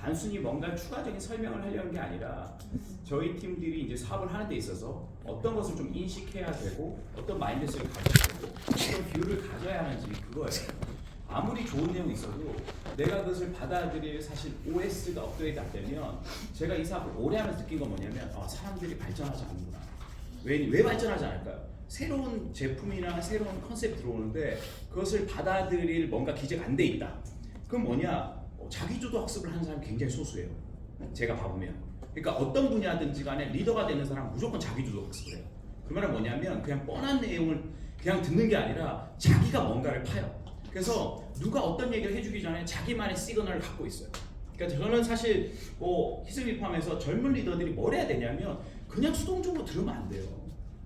단순히 뭔가 추가적인 설명을 하려는 게 아니라 저희 팀들이 이제 사업을 하는 데 있어서 어떤 것을 좀 인식해야 되고 어떤 마인드셋을 가져야 되고 어떤 뷰를 가져야 하는지 그거예요. 아무리 좋은 내용이 있어도 내가 그것을 받아들일 사실 OS가 업그레이드 안 되면 제가 이 사업을 오래 하면서 느낀 건 뭐냐면 사람들이 발전하지 않는구나. 왜 발전하지 않을까요? 새로운 제품이나 새로운 컨셉이 들어오는데 그것을 받아들일 뭔가 기재가 안 돼 있다. 그럼 뭐냐? 자기주도 학습을 하는 사람이 굉장히 소수예요. 제가 봐보면. 그러니까 어떤 분야든지 간에 리더가 되는 사람은 무조건 자기주도 학습을 해요. 그 말은 뭐냐면 그냥 뻔한 내용을 그냥 듣는 게 아니라 자기가 뭔가를 파요. 그래서 누가 어떤 얘기를 해주기 전에 자기만의 시그널을 갖고 있어요. 그러니까 저는 사실 히스미 포함해서 젊은 리더들이 뭘 해야 되냐면 그냥 수동적으로 들으면 안 돼요.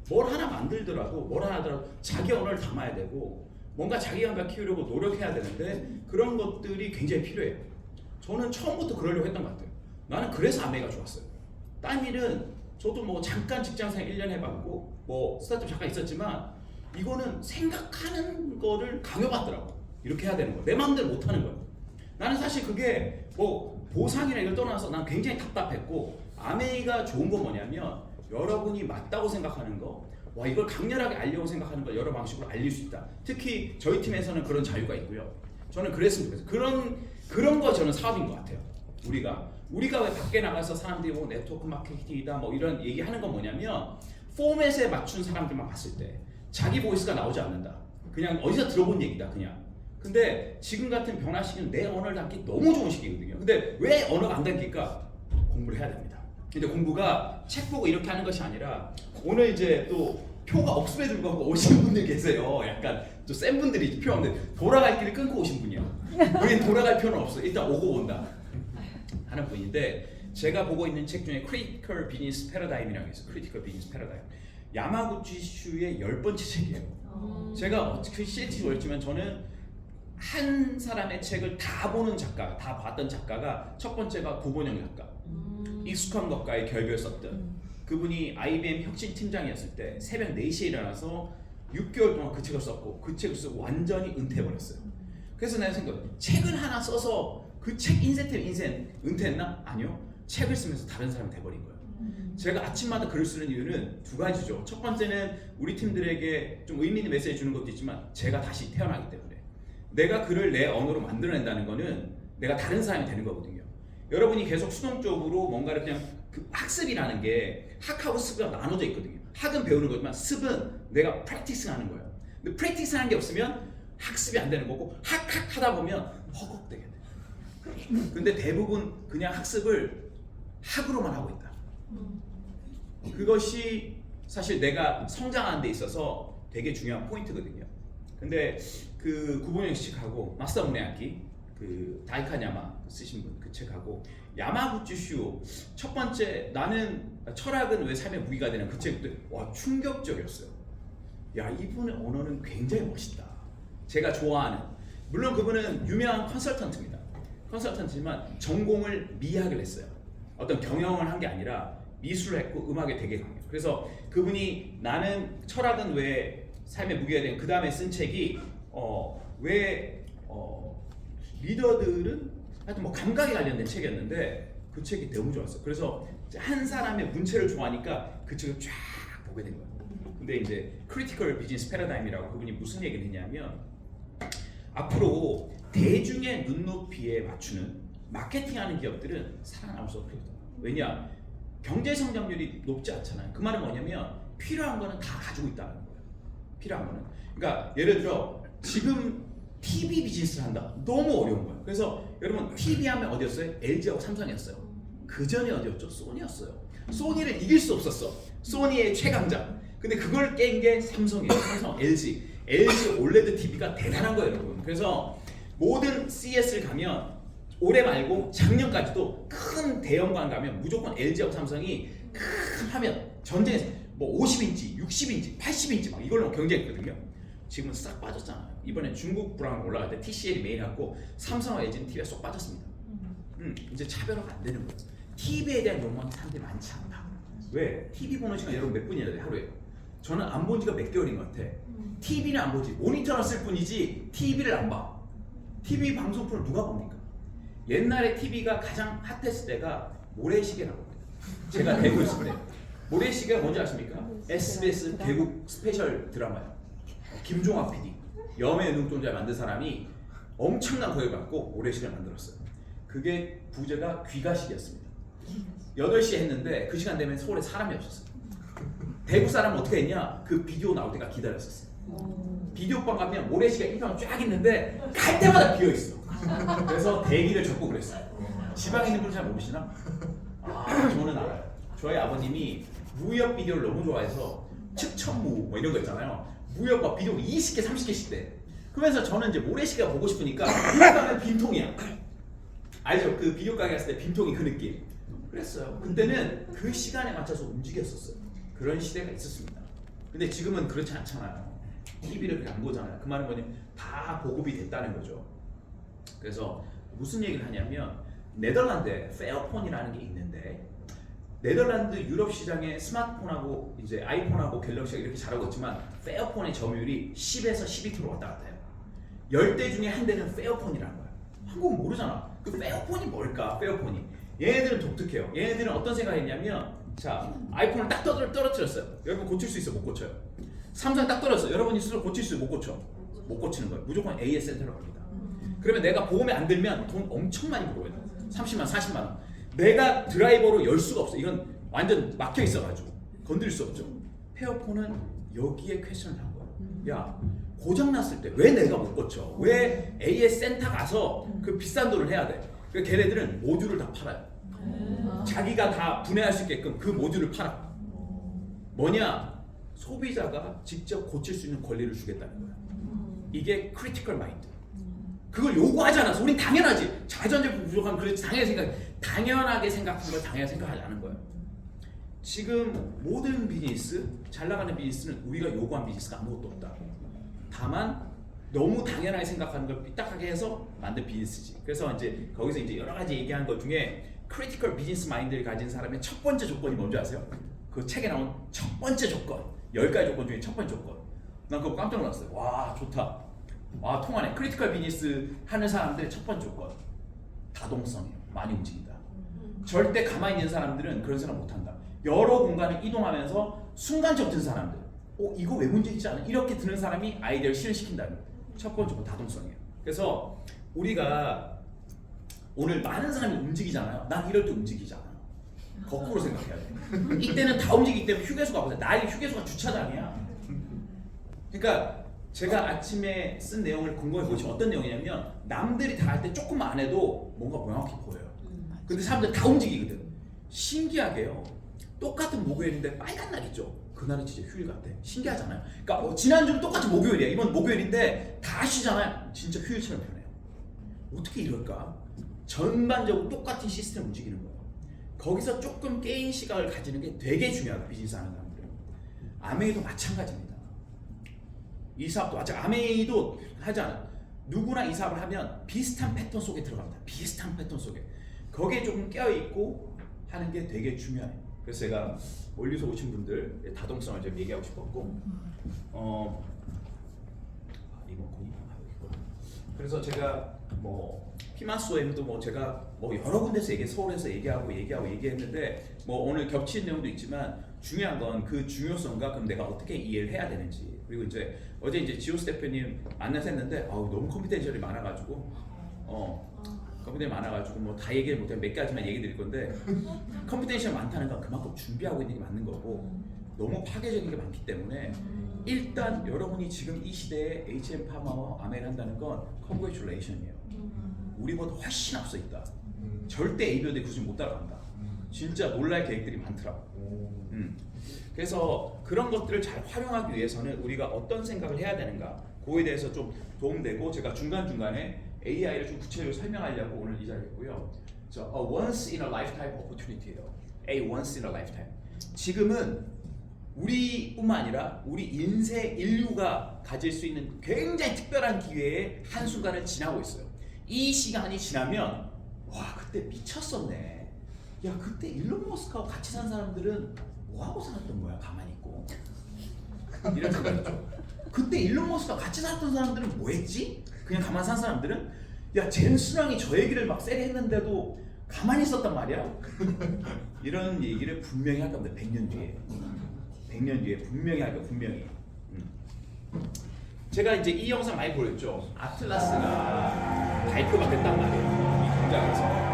뭘 하나 만들더라도 뭘 하나 하더라도 자기 언어를 담아야 되고 뭔가 자기 감각 키우려고 노력해야 되는데 그런 것들이 굉장히 필요해요. 저는 처음부터 그러려고 했던 것 같아요. 나는 그래서 아메가 좋았어요. 딴 일은 저도 뭐 잠깐 직장생활 1년 해봤고 뭐 스타트업 잠깐 있었지만 이거는 생각하는 거를 강요받더라고. 이렇게 해야 되는 거야. 내 마음대로 못하는 거야. 나는 사실 그게 뭐 보상이나 이걸 떠나서 난 굉장히 답답했고 아메이가 좋은 건 뭐냐면 여러분이 맞다고 생각하는 거 이걸 강렬하게 알려고 생각하는 걸 여러 방식으로 알릴 수 있다. 특히 저희 팀에서는 그런 자유가 있고요. 저는 그랬으면 좋겠어요. 그런 거 저는 사업인 것 같아요. 우리가 왜 밖에 나가서 사람들이 뭐 네트워크 마케팅이다 뭐 이런 얘기하는 건 뭐냐면 포맷에 맞춘 사람들만 봤을 때 자기 보이스가 나오지 않는다. 그냥 어디서 들어본 얘기다 그냥. 근데 지금 같은 변화 시기는 내 언어를 담기 너무 좋은 시기거든요. 근데 왜 언어가 안 담길까? 공부를 해야 됩니다. 근데 공부가 책 보고 이렇게 하는 것이 아니라 오늘 이제 또 표가 없음에도 불구하고 오신 분들 계세요. 약간 좀 센 분들이 표 없는데 돌아갈 길을 끊고 오신 분이요. 우린 돌아갈 표는 없어. 일단 오고 본다 하는 분인데 제가 보고 있는 책 중에 크리티컬 비즈니스 패러다임이라고 있어요. 크리티컬 비즈니스 패러다임. 야마구치 슈의 10번째 책이에요. 제가 어떻게 CLT를 월지만 저는 한 사람의 책을 다 보는 작가, 다 봤던 작가가 첫 번째가 구본영 작가. 익숙한 것과의 결별 썼던 그분이 IBM 혁신 팀장이었을 때 새벽 4시에 일어나서 6개월 동안 그 책을 썼고 그 책을 쓰고 완전히 은퇴해버렸어요. 그래서 내가 생각 책을 하나 써서 그 책 인생 은퇴했나? 아니요. 책을 쓰면서 다른 사람이 돼버린 거예요. 제가 아침마다 글을 쓰는 이유는 두 가지죠. 첫 번째는 우리 팀들에게 좀 의미 있는 메시지 주는 것도 있지만 제가 다시 태어나기 때문에 내가 글을 내 언어로 만들어낸다는 거는 내가 다른 사람이 되는 거거든요. 여러분이 계속 수동적으로 뭔가를 그냥 그 학습이라는 게 학하고 습이 나눠져 있거든요. 학은 배우는 거지만 습은 내가 프랙티스 하는 거예요. 근데 프랙티스 하는 게 없으면 학습이 안 되는 거고 하다 보면 허걱되게 돼. 근데 대부분 그냥 학습을 학으로만 하고 있다. 그것이 사실 내가 성장하는 데 있어서 되게 중요한 포인트거든요. 근데 그 구본영 씨하고 마사다 무네야키 그 다이카냐마 쓰신 분 그 책하고 야마구치 슈 첫 번째 나는 철학은 왜 삶의 무기가 되는 그 책도 와 충격적이었어요. 야 이분의 언어는 굉장히 멋있다. 제가 좋아하는 물론 그분은 유명한 컨설턴트지만 전공을 미학을 했어요. 어떤 경영을 한 게 아니라 미술을 했고 음악에 되게 강해요. 그래서 그분이 나는 철학은 왜 삶의 무기가 되는 그 다음에 쓴 책이 리더들은 하여튼 뭐 감각에 관련된 책이었는데 그 책이 너무 좋았어. 그래서 한 사람의 문체를 좋아하니까 그 책을 쫙 보게 된 거예요. 근데 이제 크리티컬 비즈니스 패러다임이라고 그분이 무슨 얘기를 했냐면 앞으로 대중의 눈높이에 맞추는 마케팅하는 기업들은 살아남을 수 없거든요. 왜냐? 경제 성장률이 높지 않잖아요. 그 말은 뭐냐면 필요한 거는 다 가지고 있다는 거예요. 필요한 거는. 그러니까 예를 들어 지금 TV 비즈니스를 한다. 너무 어려운 거예요. 그래서 여러분 TV 하면 어디였어요? LG하고 삼성이었어요. 그 전에 어디였죠? 소니였어요. 소니를 이길 수 없었어. 소니의 최강자. 근데 그걸 깬 게 삼성이에요. 삼성, LG OLED TV가 대단한 거예요, 여러분. 그래서 모든 CES를 가면 올해 말고 작년까지도 큰 대형관 가면 무조건 LG하고 삼성이 큰 화면 전쟁에서 뭐 50인치, 60인치, 80인치 막 이걸로 경쟁했거든요. 지금은 싹 빠졌잖아요. 이번에 중국 브라운 올라갈 때 TCL이 메인하고 삼성과 LG는 TV에 쏙 빠졌습니다. 이제 차별화가 안 되는 거예요. TV에 대한 욕망이 사람들이 많지 않다. 왜? TV 보는 시간 여러분 몇 분이나 돼요? 하루에? 저는 안 본 지가 몇 개월인 것 같아. TV는 안 보지. 모니터를 쓸 뿐이지 TV를 안 봐. TV 방송프를 누가 봅니까? 옛날에 TV가 가장 핫했을 때가 모래시계라고 합니다. 제가 대구 있을 때 모래시계가 뭔지 아십니까? SBS 대국 스페셜 드라마요. 김종학 PD 염의 눈동자 만든 사람이 엄청난 거액을 받고 모래시계를 만들었어요. 그게 부제가 귀가식이었습니다. 8시에 했는데 그 시간 되면 서울에 사람이 없었어요. 대구 사람은 어떻게 했냐? 그 비디오 나올 때가 기다렸었어요. 비디오방 가면 모래시계 인강 쫙 있는데 갈 때마다 비어 있어. 그래서 대기를 접고 그랬어요. 지방에 있는 분 잘 모르시나? 저는 알아요. 저희 아버님이 무협 비디오를 너무 좋아해서 측천무 뭐 이런 거 있잖아요. 무협과 비디오 20개, 30개씩 돼. 그러면서 저는 이제 모래시계가 보고 싶으니까 비디오 가면 빈통이야. 알죠? 그 비디오 가게 갔을 때 빈통이 그 느낌. 그랬어요. 그때는 그 시간에 맞춰서 움직였었어요. 그런 시대가 있었습니다. 근데 지금은 그렇지 않잖아요. TV를 그냥 안 보잖아요. 그 말은 뭐냐면 다 보급이 됐다는 거죠. 그래서 무슨 얘기를 하냐면 네덜란드에 페어폰이라는 게 있는데 네덜란드 유럽 시장에 스마트폰하고 이제 아이폰하고 갤럭시가 이렇게 잘하고 있지만 페어폰의 점유율이 10에서 12% 왔다 갔다 해요. 10대 중에 한 대는 페어폰이라는 거예요. 한국은 모르잖아. 그 페어폰이 뭘까? 페어폰이. 얘네들은 독특해요. 얘네들은 어떤 생각을 했냐면 자 아이폰을 딱 떨어뜨렸어요. 여러분 고칠 수 있어? 못 고쳐요. 삼성 딱 떨어졌어. 여러분이 스스로 고칠 수 있어? 못 고쳐. 못 고치는 거예요. 무조건 AS 센터로 갑니다. 그러면 내가 보험에 안 들면 돈 엄청 많이 물어요. 30만, 40만 원. 내가 드라이버로 열 수가 없어. 이건 완전 막혀 있어가지고 건드릴 수 없죠. 페어폰은 여기에 퀘스천을 한 거야. 야 고장 났을 때 왜 내가 못 고쳐? 왜 AS 센터 가서 그 비싼 돈을 해야 돼? 그 걔네들은 모듈을 다 팔아요. 자기가 다 분해할 수 있게끔 그 모듈을 팔아. 뭐냐? 소비자가 직접 고칠 수 있는 권리를 주겠다는 거야. 이게 크리티컬 마인드. 그걸 요구하지 않아서 우린 당연하지. 자전제품 부족하면 그렇지 당연하게 생각한 걸 당연하게 생각하지 않은 거예요. 지금 모든 비즈니스, 잘 나가는 비즈니스는 우리가 요구한 비즈니스가 아무것도 없다. 다만 너무 당연하게 생각하는 걸 삐딱하게 해서 만든 비즈니스지. 그래서 이제 거기서 이제 여러 가지 얘기한 것 중에 크리티컬 비즈니스 마인드를 가진 사람의 첫 번째 조건이 뭔지 아세요? 그 책에 나온 첫 번째 조건, 10가지 조건 중에 첫 번째 조건. 난 그거 깜짝 놀랐어요. 와 좋다. 와 통하네. 크리티컬 비즈니스 하는 사람들의 첫 번째 조건 다동성이에요. 많이 움직인다. 절대 가만히 있는 사람들은 그런 사람 못한다. 여러 공간을 이동하면서 순간적 든 사람들 이거 왜 문제있지 않아? 이렇게 드는 사람이 아이디어를 실현시킨다는 첫 번째 건 다동성이에요. 그래서 우리가 오늘 많은 사람이 움직이잖아요. 난 이럴 때 움직이지 않아. 거꾸로 생각해야 돼. 이때는 다 움직이기 때문에 휴게소가 없어요. 나에게 휴게소가 주차장이야. 그러니까 제가 아침에 쓴 내용을 곰곰이 보시면 어떤 내용이냐면 남들이 다 할 때 조금만 안 해도 뭔가 명확히 보여요. 근데 사람들 다 움직이거든. 신기하게요. 똑같은 목요일인데 빨간 날 있죠. 그날은 진짜 휴일 같아. 신기하잖아요. 그러니까 지난주는 똑같이 목요일이야. 이번 목요일인데 다 쉬잖아요. 진짜 휴일처럼 변해요. 어떻게 이럴까? 전반적으로 똑같은 시스템 움직이는 거예요. 거기서 조금 게임 시각을 가지는 게 되게 중요하다. 비즈니스 하는 사람들은. 아메이도 마찬가지입니다. 이 사업도 마찬가지. 아메이도 하잖아. 누구나 이 사업을 하면 비슷한 패턴 속에 들어갑니다. 비슷한 패턴 속에. 거기에 조금 깨어있고 하는 게 되게 중요해요. 그래서 제가 멀리서 오신 분들 다동성을 좀 얘기하고 싶었고 리모컨이 그래서 제가 뭐 피마소엠도 뭐 제가 뭐 여러 군데서 서울에서 얘기했는데 뭐 오늘 겹치는 내용도 있지만 중요한 건 그 중요성과 그럼 내가 어떻게 이해를 해야 되는지. 그리고 이제 어제 이제 지오스 대표님 만나서 했는데 너무 컴피텐셜이 많아가지고 컴퓨터이 많아가지고 뭐 다 얘기를 못하면 몇 가지만 얘기 드릴 건데 컴퓨테이션 많다는 건 그만큼 준비하고 있는 게 맞는 거고 너무 파괴적인 게 많기 때문에 일단 여러분이 지금 이 시대에 HM파마와 아메를 한다는 건 컨그레츄레이션이에요. 우리보다 훨씬 앞서 있다. 절대 ABOD 굳이 못 따라간다. 진짜 놀랄 계획들이 많더라고. 그래서 그런 것들을 잘 활용하기 위해서는 우리가 어떤 생각을 해야 되는가 그거에 대해서 좀 도움되고 제가 중간중간에 AI를 좀 구체적으로 설명하려고 오늘 이 자리에 있고요. a once in a lifetime opportunity예요. A once in a lifetime. 지금은 우리뿐만 아니라 우리 인류가 가질 수 있는 굉장히 특별한 기회의 한순간을 지나고 있어요. 이 시간이 지나면 와 그때 미쳤었네. 야 그때 일론 머스크하고 같이 산 사람들은 뭐하고 살았던 거야 가만히 있고. 이런 생각이죠. 그때 일론 머스크가 같이 살았던 사람들은 뭐했지? 그냥 가만히 산 사람들은 야 젠스랑이 저 얘기를 막 세게 했는데도 가만히 있었단 말이야. 이런 얘기를 분명히 할 겁니다. 100년 뒤에. 100년 뒤에 분명히 할 거예요. 분명히. 제가 이제 이 영상 많이 보였죠. 아틀라스가 발표가 됐단 말이에요. 이 공장에서.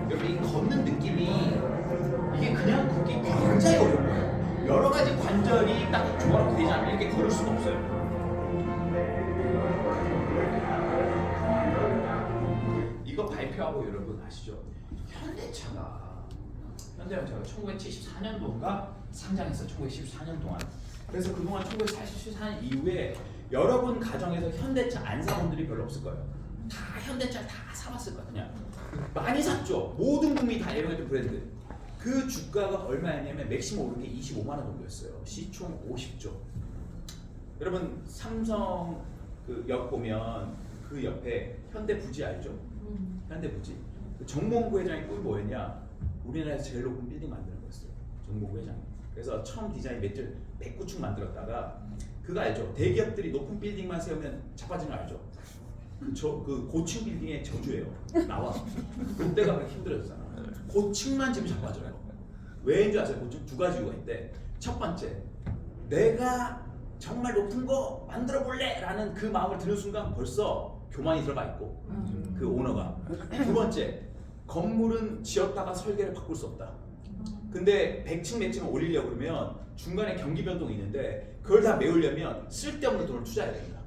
여러분 이 걷는 느낌이 이게 그냥 걷기 굉장히 어려워요. 여러 가지 관절이 딱 조화롭게 되지 않으면 이렇게 걸을 수가 없어요. 이거 발표하고 여러분 아시죠? 현대차가 1974년도인가 상장했어요. 1914년 동안. 그래서 그동안 1944년 이후에 여러분 가정에서 현대차 안 사본 분들이 별로 없을 거예요. 다 현대차를 다 사봤을 거예요. 그냥 많이 샀죠. 모든 국민이 다 애용했던 브랜드. 그 주가가 얼마였냐면 맥시멈 오른 게 25만 원 정도였어요. 시총 50조. 여러분 삼성 그 역 보면 그 옆에 현대 부지 알죠? 현대 부지. 정몽구 회장의 꿈이 뭐였냐? 우리나라에서 제일 높은 빌딩 만드는 거였어요. 정몽구 회장. 그래서 처음 디자인 매출 109층 만들었다가 그거 알죠? 대기업들이 높은 빌딩만 세우면 자빠지는 거 알죠? 그 고층 빌딩의 저주예요. 나와. 롯데가 그렇게 힘들어졌잖아. 고층만 지금 자빠져요. 왜인 줄 아세요? 고층 두 가지 이유가 있대. 첫 번째, 내가 정말 높은 거 만들어 볼래! 라는 그 마음을 드는 순간 벌써 교만이 들어가 있고 그 오너가. 두 번째, 건물은 지었다가 설계를 바꿀 수 없다. 근데 100층 몇 층을 올리려고 그러면 중간에 경기 변동이 있는데 그걸 다 메우려면 쓸데없는 돈을 투자해야 됩니다.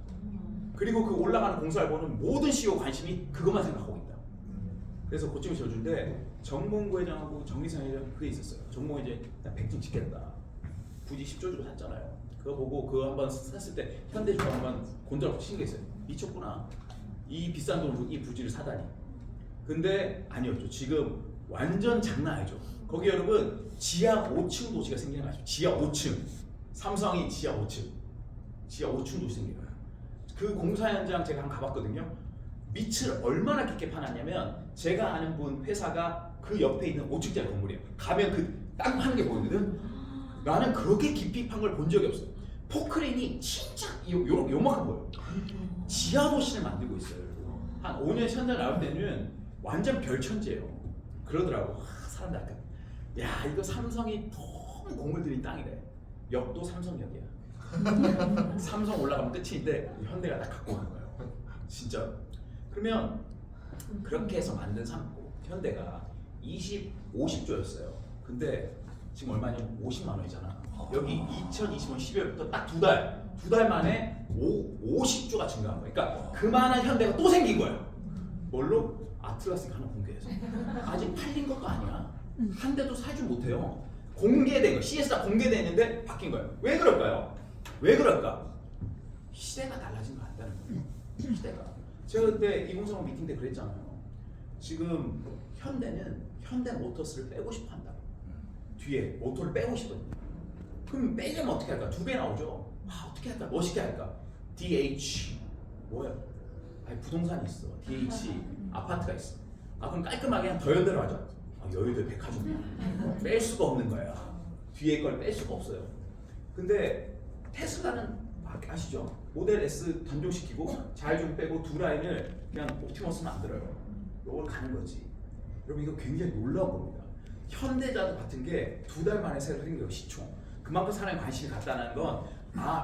그리고 그 올라가는 공사를 보는 모든 CEO 관심이 그것만 생각하고 있다. 그래서 고층을 지어준데 정몽구 회장하고 정기상 회장 그게 있었어요. 정몽구 회장이 100층 짓겠다. 부지 10조 주고 샀잖아요. 그거 보고 그거 한번 샀을 때 현대주가 한번 곤드라고 치는 게 있어요. 미쳤구나. 이 비싼 돈으로 이 부지를 사다니. 근데 아니었죠. 지금 완전 장난 아니죠. 거기 여러분 지하 5층 도시가 생기는 거 아시죠? 지하 5층. 삼성이 지하 5층. 지하 5층 도시 생긴 거예요. 그 공사 현장 제가 한번 가봤거든요. 밑을 얼마나 깊게 파놨냐면 제가 아는 분 회사가 그 옆에 있는 5층짜리 건물이에요. 가면 그 땅 파는 게 보이거든. 나는 그렇게 깊이 판 걸 본 적이 없어요. 포크레인이 진짜 요만한 거예요. 지하 도시를 만들고 있어요. 한 5년 현장 나올 때는 완전 별천지예요. 그러더라고. 사람들 약간 야 이거 삼성이 너무 공을 들인 땅이래. 역도 삼성역이야. 삼성 올라가면 끝인데 현대가 다 갖고 오는 거예요. 진짜. 그러면 그렇게 해서 만든 현대가 50조였어요. 근데 지금 얼마냐면 50만 원이잖아. 여기 2020년 12월부터 딱 두 달 만에 50조가 증가한 거예요. 그러니까 그만한 현대가 또 생긴 거예요. 뭘로? 아틀라스가 하나 공개해서. 아직 팔린 것도 아니야. 한 대도 사지 못해요. 공개된 거, CS가 공개됐는데 바뀐 거예요. 왜 그럴까요? 왜 그럴까? 시대가 달라진 거 안다는 거예요. 시대가. 제가 그때 2030 미팅 때 그랬잖아요. 지금 현대 모터스를 빼고 싶어 한다. 뒤에 모터를 빼고 싶거든요. 그럼 빼려면 어떻게 할까? 2배 나오죠. 어떻게 할까? 멋있게 할까? DH 뭐야? 아니 부동산이 있어. DH 아파트가 있어. 그럼 깔끔하게 더 연대로 하자. 여의도 백화점이야. 뺄 수가 없는 거야. 뒤에 걸 뺄 수가 없어요. 근데 테슬라는 아시죠? 모델 S 단종시키고 잘 좀 빼고 두 라인을 그냥 옵티머스 만들어요. 이걸 가는 거지. 여러분 이거 굉장히 놀라운 겁니다. 현대자도 같은 게 2달 만에 새로 생겨요. 시총. 그만큼 사람이 관심이 갔다는 건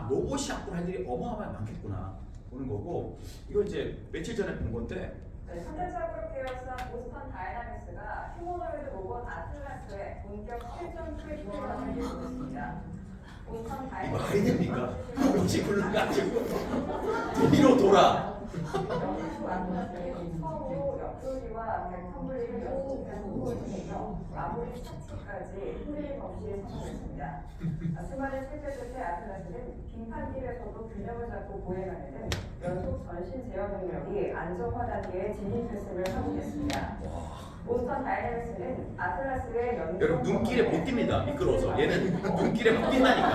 로봇이 앞으로 할 일이 어마어마하게 많겠구나 보는 거고, 이거 이제 며칠 전에 본 건데 현대차 그룹 계열사 보스턴 다이나믹스가 휴머노이드 로봇 아틀라스의 본격 실전 투입 프로그램을 이루었습니다. 보스턴 이거 말이 다이나믹스 됩니까? 로봇이 굴러가지고 뒤로 돌아. 영수 아틀라스는 처음으로 옆돌기와 백텀블링을 연속해서 통해서 마무리 차치까지 흔들림 없이 성공했습니다. 수많은 실패 끝에 아틀라스는 빙판길에서도 균형을 잡고 보행하는 등 연속 전신 제어 능력이 안정화 단계에 진입했음을 확인했습니다. 보스턴 다이내믹스는 아틀라스의 여러분 눈길에 못 띕니다. 미끄러워서. 얘는 눈길에 못 띈다니까.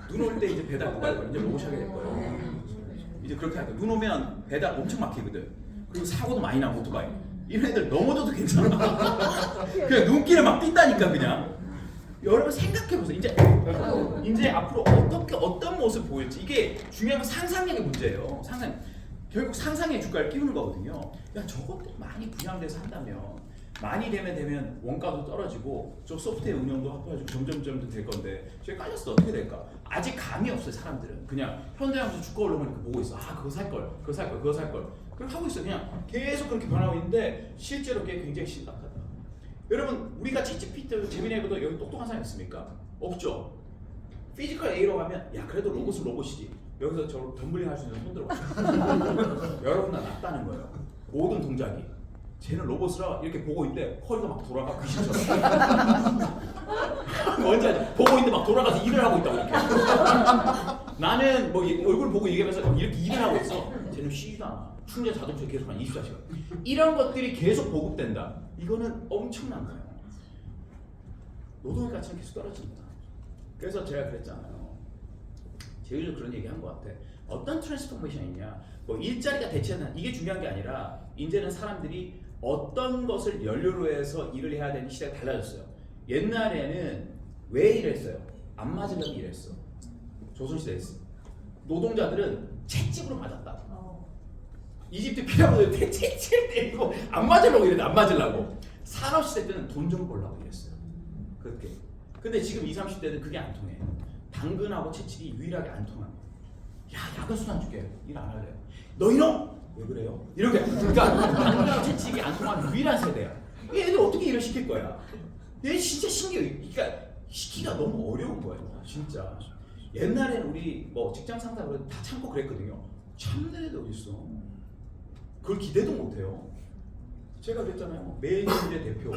눈 올 때 이제 배달 못 갈 거예요. 이제 로봇이 하게 될 거예요. 이제 그렇게 할 거예요. 눈 오면 배달 엄청 막히거든. 그리고 사고도 많이 나, 오토바이. 이런 애들 넘어져도 괜찮아. 그냥 눈길을 막 띈다니까 그냥. 여러분 생각해보세요. 이제 앞으로 어떤 모습 보일지 이게 중요한 건 상상력의 문제예요. 결국 상상의 주가를 띄우는 거거든요. 야 저것도 많이 분양돼서 한다면 많이 되면 원가도 떨어지고 저 소프트웨어 운영도 합쳐가지고 점점 될 건데 저게 깔렸어 어떻게 될까? 아직 감이 없어요 사람들은. 그냥 현대하면서 주가 올라오니까 보고 있어. 아 그거 살 걸, 그거 살 걸, 그거 살 걸. 그렇게 하고 있어. 그냥 계속 그렇게 변하고 있는데 실제로 그게 굉장히 심각하다. 여러분 우리가 챗GPT 재미내고도 여기 똑똑한 사람 있습니까? 없죠. 피지컬 A로 가면 야 그래도 로봇은 로봇이지. 여기서 저 덤블링 할 수 있는 손 들어. 여러분나 낫다는 거예요. 모든 동작이. 쟤는 로봇이라 이렇게 보고 있는데 허리가 막 돌아가 귀신처럼. 뭔지 알죠? 보고 있는데 막 돌아가서 일을 하고 있다고 이렇게. 나는 뭐 얼굴 보고 얘기하면서 이렇게 일을 하고 있어. 쟤는 쉬지도 않아. 충전 자동차 계속 한 24시간. 이런 것들이 계속 보급된다. 이거는 엄청난 거예요. 노동의 가치는 계속 떨어진다. 그래서 제가 그랬잖아요. 제일 그런 얘기 한 것 같아. 어떤 트랜스포메이션이냐, 뭐 일자리가 대체하는 이게 중요한 게 아니라 이제는 사람들이 어떤 것을 연료로 해서 일을 해야 되는 시대가 달라졌어요. 옛날에는 왜 일했어요? 안 맞으려고 일했어. 조선시대였어. 노동자들은 채찍으로 맞았다. 이집트 피라미드 채찍을 때리고 안 맞으려고 이랬는데 안 맞으려고. 산업시대 때는 돈 좀 벌려고 일했어요. 그렇게. 근데 지금 20, 30대는 그게 안 통해. 당근하고 채찍이 유일하게 안 통합니다. 야 야근 수당 줄게. 일 안 할래요. 너 이놈! 왜 그래요? 이렇게. 그러니까 당근하고 채찍이 안 통하는 유일한 세대야. 얘들 어떻게 일을 시킬 거야? 얘 진짜 신기해. 그러니까 시키기가 너무 어려운 거예요. 진짜. 옛날에는 우리 뭐 직장 상사들 다 참고 그랬거든요. 참는 애들 어디 있어? 그걸 기대도 못해요. 제가 그랬잖아요. 매니저 대표,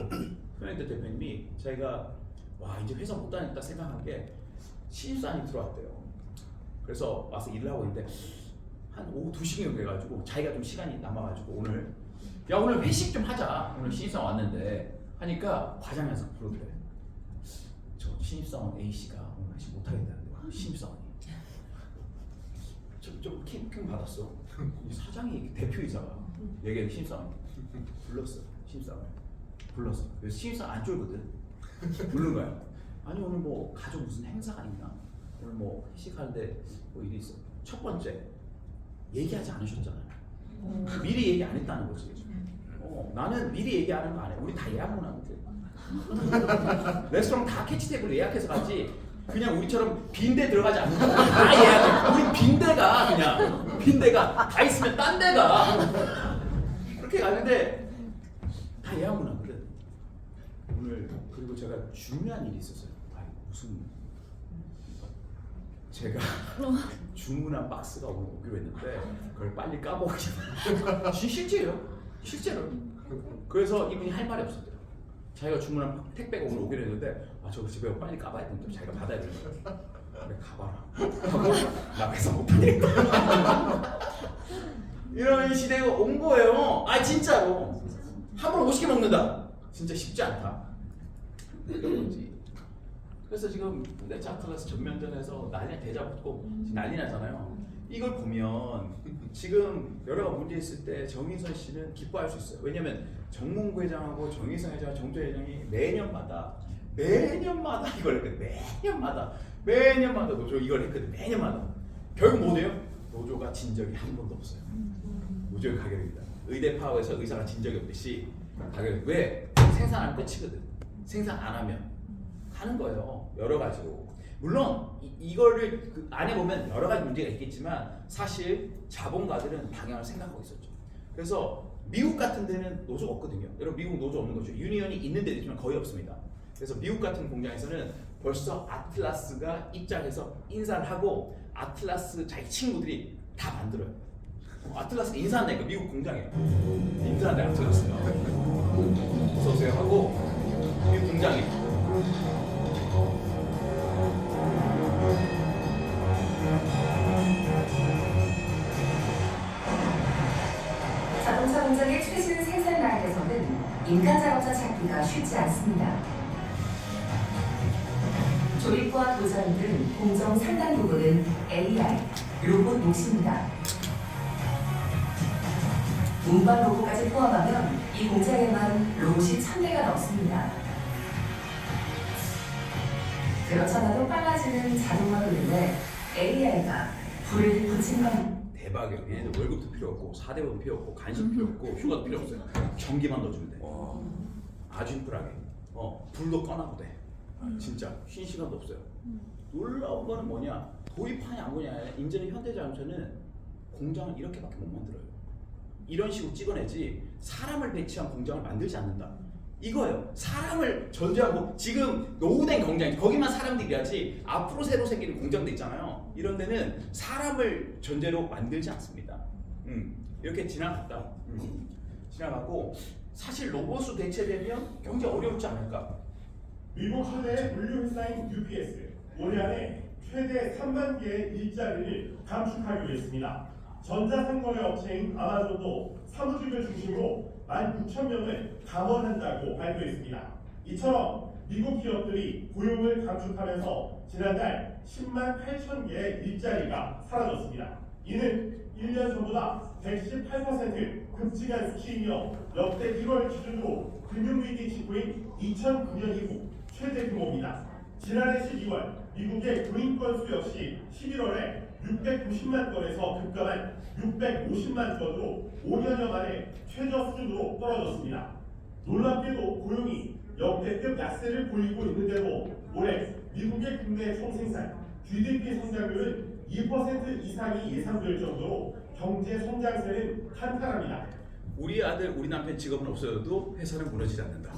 현행대 대표님이 자기가 와 이제 회사 못 다녔다 생각한 게 신입사원이 들어왔대요. 그래서 와서 일을 하고 있는데 한 오후 2시경 돼가지고 자기가 좀 시간이 남아가지고 오늘 야 오늘 회식 좀 하자. 오늘 신입사원 왔는데 하니까 과장이 와서 부르더래. 저 신입사원 A씨가 오늘 회식 못 하겠다는데 신입사원이 좀 킹 받았어. 이 사장이 대표이사가 얘기해 신입사원 불렀어. 신입사원 불렀어. 그래서 신입사원 안 쫄거든. 부른 거야. 아니 오늘 뭐 가족 무슨 행사가 있나? 오늘 뭐 회식하는데 뭐 일이 있어. 첫 번째 얘기하지 않으셨잖아요. 미리 얘기 안 했다는 거지. 나는 미리 얘기 안 하는 거 안 해. 우리 다 예약만 하면 돼. 레스토랑 다 캐치 테이블 예약해서 가지. 그냥 우리처럼 빈대 들어가지 않는 거. 다 예약해. 우리 빈대가 다 있으면 딴 데가. 그렇게 가는데 다 예약만 하거든. 오늘 그리고 제가 중요한 일이 있었어요. 무슨 제가 주문한 박스가 오늘 오기로 했는데 그걸 빨리 까먹고 실제예요. 실제로. 그래서 이분이 할 말이 없었대요. 자기가 주문한 택배가 오늘 오기로 했는데 아 저거 집에 빨리 까봐야 되는데 자기가 받아야 되는 거예요. 그래 가봐라. 하고 나 회사 못 다니겠다. 이런 시대가 온 거예요. 아 진짜로. 함부로 50개 먹는다. 진짜 쉽지 않다. 이런 거지. 그래서 지금 내차 아틀라스 전면전에서 난리가 대잡고 난리 나잖아요. 이걸 보면 지금 여러 가지 문제 있을 때 정의선 씨는 기뻐할 수 있어요. 왜냐면 정몽구 회장하고 정의선 회장, 정조 회장이 매년마다 이걸 했거든. 매년마다 노조 이걸 했거든. 매년마다. 결국 뭐 돼요? 노조가 진 적이 한 번도 없어요. 노조의 가격입니다. 의대 파업에서 의사가 진 적이 없듯이 가격. 왜? 생산하면 끝이거든. 생산 안 하면 하는 거예요. 여러 가지로. 물론 이거를 그 안에 보면 여러 가지 문제가 있겠지만 사실 자본가들은 방향을 생각하고 있었죠. 그래서 미국 같은 데는 노조가 없거든요. 여러분 미국 노조 없는 거죠. 유니언이 있는 데도 있지만 거의 없습니다. 그래서 미국 같은 공장에서는 벌써 아틀라스가 입장해서 인사를 하고 아틀라스 자기 친구들이 다 만들어요. 아틀라스가 인사한다니까 미국 공장에 인사한다 아틀라스가 어서오세요 하고 미국 공장에 자동차 공장의 최신 생산 라인에서는 인간 작업자 찾기가 쉽지 않습니다. 조립과 도장 등 공정 상당 부분은 AI, 로봇 몫입니다. 운반 로봇까지 포함하면 이 공장에만 로봇이 1000대가 넘습니다. 그렇잖아도 빨라지는 자동화 흐름에 AI가 불을 붙인 건 대박이야. 얘네들 월급도 필요 없고 4대보도 필요 없고 간식 필요 없고 휴가도 필요 없어요. 전기만 넣어주면 돼. 아주 심플하게. 불도 꺼놔도 돼. 진짜 쉰 시간도 없어요. 놀라운 거는 뭐냐? 도입하냐 안 보냐. 이제는 현대자동차는 공장을 이렇게밖에 못 만들어요. 이런 식으로 찍어내지 사람을 배치한 공장을 만들지 않는다. 이거예요. 사람을 전제하고 지금 노후된 공장 거기만 사람들이 일하지 앞으로 새로 생기는 공장도 있잖아요. 이런 데는 사람을 전제로 만들지 않습니다. 이렇게 지나갔다. 지나가고 사실 로봇으로 대체되면 굉장히 어려울지 않을까. 미국 최대 물류 회사인 UPS 올해 안에 최대 3만 개의 일자리를 감축하기로 했습니다. 전자상거래 업체인 아마존도 사무직을 중심으로 16,000명을 감원한다고 발표했습니다. 이처럼 미국 기업들이 고용을 감축하면서 지난달 10만 8천 개의 일자리가 사라졌습니다. 이는 1년 전보다 118% 급증한 수치이며 역대 1월 기준으로 금융위기 직후인 2009년 이후 최대 규모입니다. 지난해 12월 미국의 구인 건수 역시 11월에 690만 건에서 급감한 650만 건으로 5년여 만에 최저 수준으로 떨어졌습니다. 놀랍게도 고용이 역대급 약세를 보이고 있는데도 올해 미국의 국내 총생산 GDP 성장률은 2% 이상이 예상될 정도로 경제 성장세는 탄탄합니다. 우리 아들, 우리 남편 직업은 없어도 회사는 무너지지 않는다.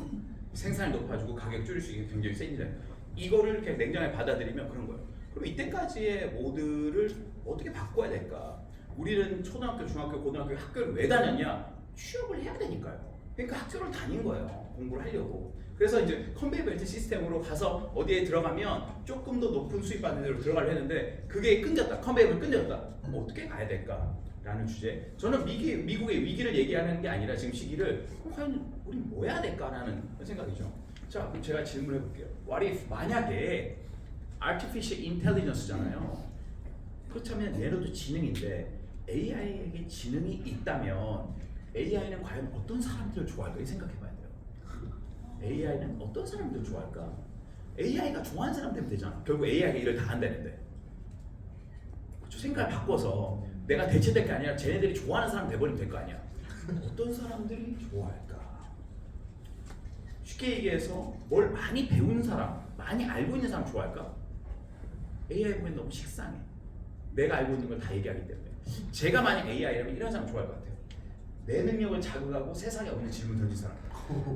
생산을 높아지고 가격 줄일 수 있게 굉장히 센 일이에요. 이거를 이렇게 냉정하게 받아들이면 그런 거예요. 그럼 이때까지의 모드를 어떻게 바꿔야 될까? 우리는 초등학교, 중학교, 고등학교 학교를 왜 다녔냐? 취업을 해야 되니까요. 그러니까 학교를 다닌 거예요. 공부를 하려고. 그래서 이제 컨베이어 벨트 시스템으로 가서 어디에 들어가면 조금 더 높은 수입 받는 데로 들어가려 했는데 그게 끊겼다. 컨베이어가 끊겼다. 그럼 어떻게 가야 될까? 라는 주제. 저는 미국의 위기를 얘기하는 게 아니라 지금 시기를 과연 우리 뭐 해야 될까라는 생각이죠. 자, 그럼 제가 질문해 볼게요. What if 만약에 Artificial Intelligence잖아요. 그렇다면 얘네도 지능인데 AI에게 지능이 있다면 AI는 과연 어떤 사람들을 좋아할까? 이 생각해 봐야 돼요. AI는 어떤 사람들을 좋아할까? AI가 좋아하는 사람 되면 되잖아. 결국 AI가 일을 다 한다는데. 그렇죠? 생각을 바꿔서 내가 대체될 게 아니라 쟤네들이 좋아하는 사람 돼버리면 될 거 아니야. 어떤 사람들이 좋아할까? 쉽게 얘기해서 뭘 많이 배우는 사람, 많이 알고 있는 사람 좋아할까? AI 보면 너무 식상해. 내가 알고 있는 걸 다 얘기하기 때문에. 제가 만약 AI라면 이런 사람 좋아할 것 같아요. 내 능력을 자극하고 세상에 없는 질문 던진 사람.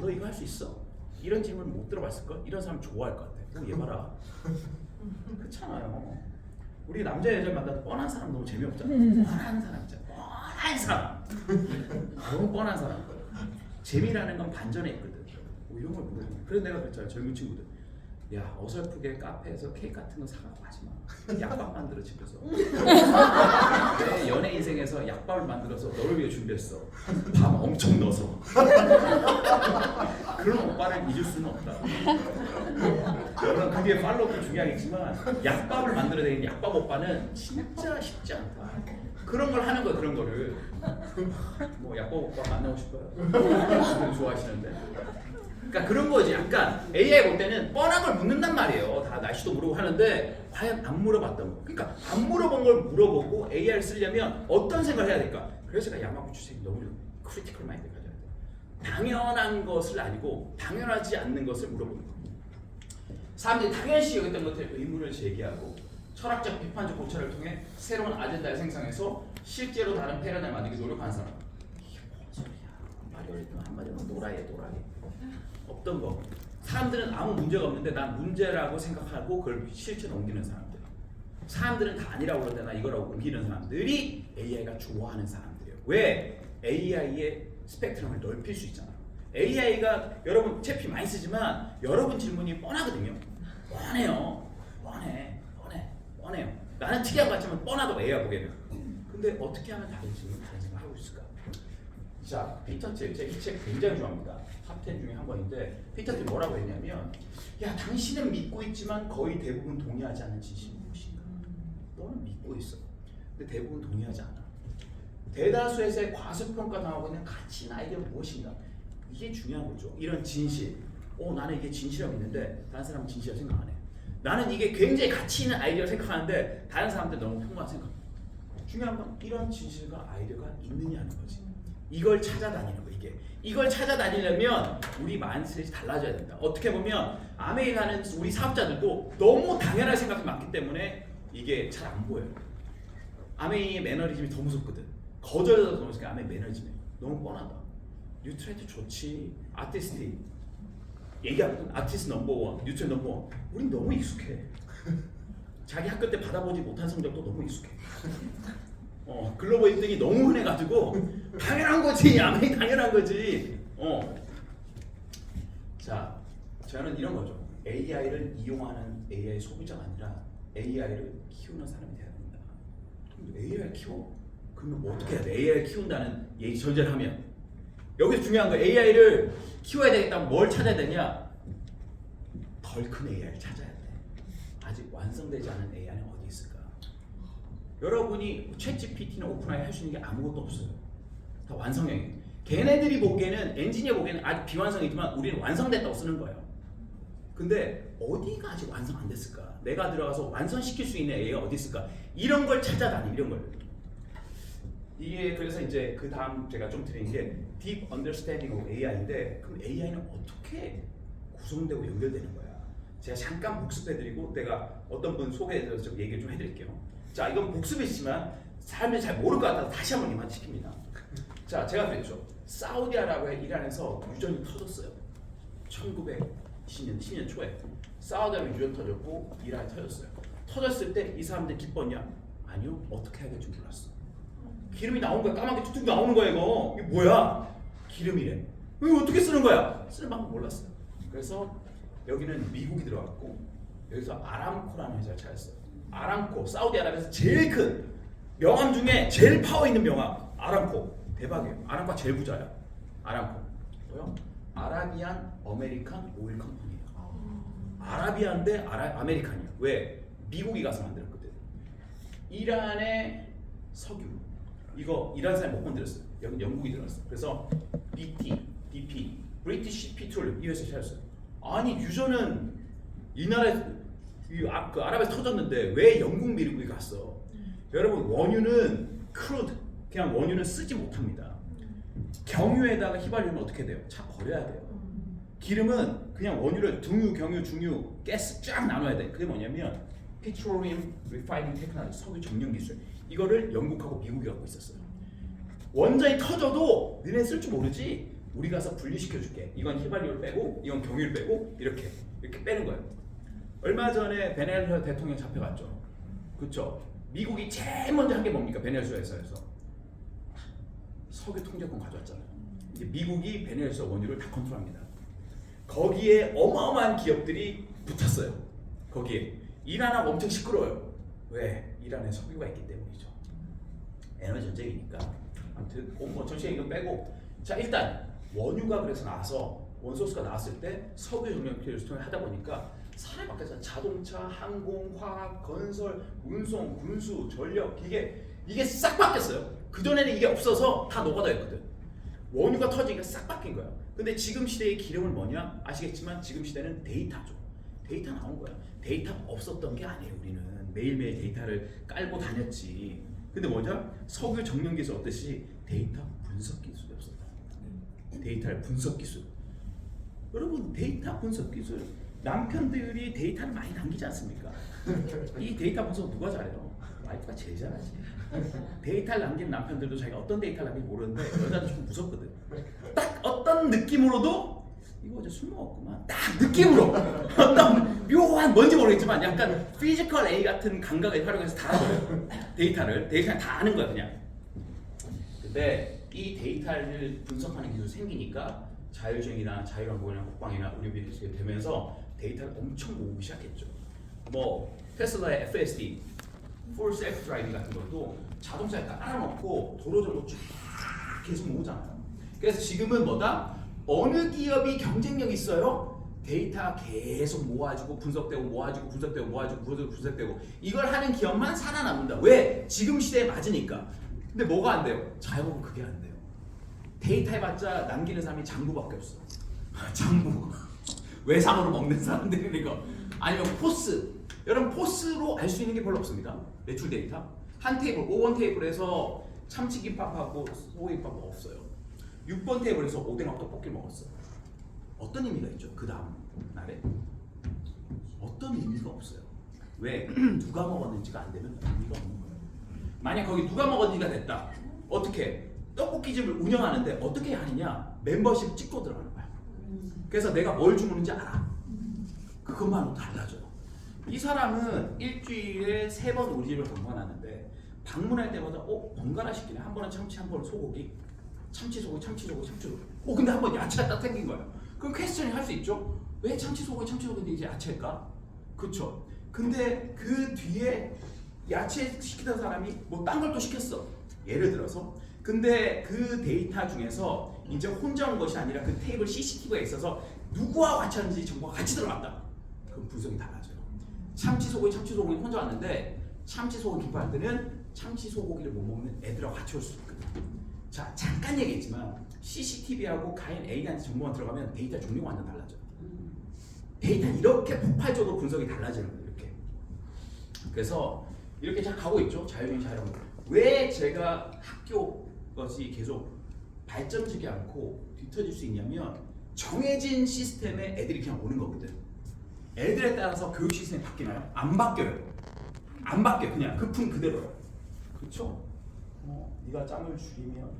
너 이거 할 수 있어? 이런 질문 못 들어봤을걸? 이런 사람 좋아할 것 같아. 얘 봐라. 그렇잖아요. 우리 남자 여자 만나도 뻔한 사람 너무 재미없잖아. 뻔한 사람 있잖아. 뻔한 사람. 너무 뻔한 사람. 재미라는 건 반전에 있거든. 뭐 이런 걸 모르는 거야. 그래서 내가 그랬잖아. 젊은 친구들. 야, 어설프게 카페에서 케이크 같은 거 사가고 하지 마. 약밥 만들어 집에서. 내 연애 인생에서 약밥을 만들어서 너를 위해 준비했어. 밥 엄청 넣어서. 그런 오빠를 잊을 수는 없다. 물론 그 뒤에 팔로우도 중요하겠지만 약밥을 만들어야 되는 약밥 오빠는 진짜 쉽지 않다. 그런 걸 하는 거야. 그런 거를. 뭐 약밥 오빠 만나고 싶어요? 좋아하시는데. 그러니까 그런 거지. 약간 AI 볼 때는 뻔한 걸 묻는단 말이에요. 다 날씨도 물어보고 하는데 과연 안 물어봤던 거. 그러니까 안 물어본 걸 물어보고 AI를 쓰려면 어떤 생각을 해야 될까? 그래서 제가 야마구치 선생님 너무 크리티컬 마인드 가져야 돼. 당연한 것을 아니고 당연하지 않는 것을 물어보는 거. 사람들이 당연시 여겼던 것들 의문을 제기하고 철학적 비판적 고찰을 통해 새로운 아젠다를 생성해서 실제로 다른 패러다임을 만들기 노력하는 사람. 이게 뭔 소리야? 말이 어렵든 한마디로 노라해. 없던 거. 사람들은 아무 문제가 없는데 난 문제라고 생각하고 그걸 실천에 옮기는 사람들. 사람들은 다 아니라고 그러는데 나 이거라고 옮기는 사람들이 AI가 좋아하는 사람들이에요. 왜? AI의 스펙트럼을 넓힐 수 있잖아. AI가 여러분 채피 많이 쓰지만 여러분 질문이 뻔하거든요. 뻔해요. 뻔해요. 나는 특이한 것 같지만 뻔하다고 AI 보기에는. 근데 어떻게 하면 다른 질문, 다른 생각을 하고 있을까? 자, 피터 틸, 제가 이 책 굉장히 좋아합니다. 탑10 중에 한 권인데 피터 틸 뭐라고 했냐면 야, 당신은 믿고 있지만 거의 대부분 동의하지 않는 진실이 무엇인가? 너는 믿고 있어. 근데 대부분 동의하지 않아. 대다수에서의 과소평가당하고 있는 가치나 아이디어는 무엇인가? 이게 중요한 거죠. 이런 진실. 나는 이게 진실이라고 있는데 다른 사람은 진실이라고 생각 안 해. 나는 이게 굉장히 가치 있는 아이디어를 생각하는데 다른 사람들 너무 평범한 생각. 중요한 건 이런 진실과 아이디어가 있느냐는 거지. 이걸 찾아다니는 거. 이걸 찾아다니려면 우리 마인드셋이 달라져야 된다. 어떻게 보면 아메이 하는 우리 사업자들도 너무 당연한 생각이 많기 때문에 이게 잘 안 보여요. 아메이의 매너리즘이 더 무섭거든. 거절해서 더 무섭게 아메이 매너리즘이 너무 뻔하다. 뉴트레이트 좋지. 아티스트 얘기하거든. 아티스트 넘버원, 뉴트레이트 넘버원. 우린 너무 익숙해. 자기 학교 때 받아보지 못한 성적도 너무 익숙해. 글로벌 1등이 너무 흔해가지고 당연한 거지. 아메이 당연한 거지. 자, 저는 이런 거죠. AI를 이용하는 AI 소비자가 아니라 AI를 키우는 사람이 돼야 된다. 그럼 AI를 키워? 그러면 뭐 어떻게 해야 돼? AI를 키운다는 얘기 전제를 하면 여기서 중요한 거 AI를 키워야 되겠다면 뭘 찾아야 되냐? 덜 큰 AI를 찾아야 돼. 아직 완성되지 않은 AI는 어디 있을까? 여러분이 챗GPT나 오픈AI 할 수 있는 게 아무것도 없어요. 다 완성형이에요. 걔네들이 보기에는 엔지니어 보기에는 아직 비완성이지만 우리는 완성됐다고 쓰는 거예요. 근데 어디가 아직 완성 안 됐을까? 내가 들어가서 완성시킬 수 있는 AI가 어디 있을까? 이런 걸 찾아다니 이런 걸. 이게 그래서 이제 그 다음 제가 좀 드린 게 Deep Understanding of AI인데 그럼 AI는 어떻게 구성되고 연결되는 거야? 제가 잠깐 복습해드리고 내가 어떤 분 소개해서 좀 얘기 좀 해드릴게요. 자, 이건 복습이지만 사람들이 잘 모를 것 같아서 다시 한번 리마인드 시킵니다. 자, 제가 그랬죠. 사우디아라비아 이란에서 유전이 터졌어요. 1910년 10년 초에 사우디아라비아 유전 터졌고 이란이 터졌어요. 터졌을 때 이 사람들 기뻤냐? 아니요. 어떻게 해야 될지 몰랐어. 기름이 나온 거야. 까맣게 툭툭 나오는 거야 이거. 이게 뭐야? 기름이래. 이거 어떻게 쓰는 거야? 쓰는 방법 몰랐어요. 그래서 여기는 미국이 들어갔고 여기서 아람코라는 회사를 찾았어요. 아람코, 사우디아라비아에서 제일 큰 명함 중에 제일 파워 있는 명함. 아람코. 대박이에요. 아람코가 제일 부자야. 아람코. 뭐요? 아라비안 어메리칸 오일 컴퍼니예요. 아라비안데 아메리칸이야. 왜? 미국이 가서 만들었거든. 이란의 석유. 이거 이란 사람이 못 건드렸어요. 여기 영국이 들어갔어요. 그래서 BP, BP, 브리티시 피트롤 이 회사 찾았어요. 아니 유전은 이 나라에 그 아랍에서 터졌는데 왜 영국 미국이 갔어? 여러분 원유는 크루드 그냥 원유는 쓰지 못합니다. 경유에다가 휘발유면 어떻게 돼요? 차 버려야 돼요. 기름은 그냥 원유를 등유, 경유, 중유, 가스 쫙 나눠야 돼. 그게 뭐냐면 Petroleum Refining Technology 석유 정령 기술. 이거를 영국하고 미국이 갖고 있었어요. 원전이 터져도 너네 쓸 줄 모르지. 우리 가서 분리시켜 줄게. 이건 휘발유를 빼고, 이건 경유를 빼고 이렇게 빼는 거예요. 얼마 전에 베네수엘라 대통령 잡혀갔죠. 그렇죠? 미국이 제일 먼저 한 게 뭡니까? 베네수엘라에서 석유 통제권 가져왔잖아요. 이제 미국이 베네수엘라 원유를 다 컨트롤합니다. 거기에 어마어마한 기업들이 붙었어요. 거기에 이란하고 엄청 시끄러워요. 왜? 이란에 석유가 있기 때문이죠. 에너지 전쟁이니까. 아무튼 뭐 전체 이건 빼고 자 일단 원유가 그래서 나와서 원소스가 나왔을 때 석유 정령 필요를 하다 보니까 사람이 바뀌었어요. 자동차, 항공, 화학, 건설, 운송, 군수, 전력 이게 싹 바뀌었어요. 그 전에는 이게 없어서 다 노가다 였거든. 원유가 터지니까 싹 바뀐 거야. 근데 지금 시대의 기름은 뭐냐? 아시겠지만 지금 시대는 데이터죠. 데이터 나온 거야. 데이터가 없었던 게 아니에요. 우리는 매일매일 데이터를 깔고 다녔지. 근데 뭐냐? 석유 정령 기술 없듯이 데이터 분석 기술이 없었다. 데이터를 분석 기술. 여러분 데이터 분석 기술 남편들이 데이터를 많이 남기지 않습니까? 이 데이터 분석 누가 잘해요? 와이프가 제일 잘하지. 데이터를 남긴 남편들도 자기가 어떤 데이터를 남긴지 모르는데 여자도 좀 무섭거든. 딱 어떤 느낌으로도 이거 어제 술 먹었구만. 딱 느낌으로 어떤 묘한 뭔지 모르겠지만 약간 피지컬 A 같은 감각을 활용해서 다 알아요. 데이터를 다 아는 거야 그냥. 근데 이 데이터를 분석하는 기술이 생기니까 자율주행이나 자율항공이나 국방이나 의료비를 되면서 데이터를 엄청 모으기 시작했죠. 뭐 테슬라의 FSD, Full Self Driving 같은 것도 자동차에 깔아놓고 도로 정보 쫙 계속 모으잖아요. 그래서 지금은 뭐다? 어느 기업이 경쟁력 있어요? 데이터 계속 모아주고 분석되고 모아주고 분석되고 모아주고 분석되고 이걸 하는 기업만 살아남는다. 왜? 지금 시대에 맞으니까. 근데 뭐가 안 돼요? 자영업은 그게 안 돼요. 데이터 해봤자 남기는 사람이 장부밖에 없어. 장부. 외상으로 먹는 사람들이 이거. 아니면 포스. 여러분 포스로 알 수 있는 게 별로 없습니다. 매출 데이터. 한 테이블, 5번 테이블에서 참치김밥하고 소고기김밥 없어요. 6번 테이블에서 오뎅하고 떡볶이 먹었어요. 어떤 의미가 있죠? 그 다음 날에 어떤 의미가 없어요. 왜? 누가 먹었는지가 안 되면 의미가 없는 거예요. 만약 거기 누가 먹었는지가 됐다. 어떻게? 떡볶이집을 운영하는데 어떻게 하느냐? 멤버십 찍고 들어가는 거야. 그래서 내가 뭘 주문인지 알아. 그것만으로 달라져요. 이 사람은 일주일에 3번 우리 집을 방문하는데 방문할 때마다 번갈아 시키네. 한 번은 참치, 한 번은 소고기. 참치 소고기, 참치 소고기, 참치 소고기. 근데 한 번 야채가 딱 생긴 거예요. 그럼 퀘스천이 할 수 있죠. 왜 참치 소고기, 참치 소고기인데 이제 야채일까? 그쵸? 근데 그 뒤에 야채 시키던 사람이 뭐 딴 걸 또 시켰어. 예를 들어서. 근데 그 데이터 중에서 이제 혼자 온 것이 아니라 그 테이블 CCTV가 있어서 누구와 같이 왔는지 정보가 같이 들어갔다. 그럼 분석이 달라져요. 참치 소고기 혼자 왔는데 참치 소고기 김밥 할 때는 참치 소고기를 못 먹는 애들하고 같이 올 수 있거든요. 자, 잠깐 얘기했지만 CCTV하고 가인 A한테 정보만 들어가면 데이터 종류가 완전 달라져요. 데이터 이렇게 폭발적으로 분석이 달라지는 거예요. 이렇게. 그래서 이렇게 잘 가고 있죠. 자율주의 자율주의. 왜 제가 학교 것이 계속 발전되지 않고 뒤처질 수 있냐면 정해진 시스템에 애들이 그냥 오는 거거든. 애들에 따라서 교육 시스템이 바뀌나요? 안 바뀌어요. 안 바뀌어. 그냥 그 품 그대로요. 그렇죠? 네가 짬을 줄이면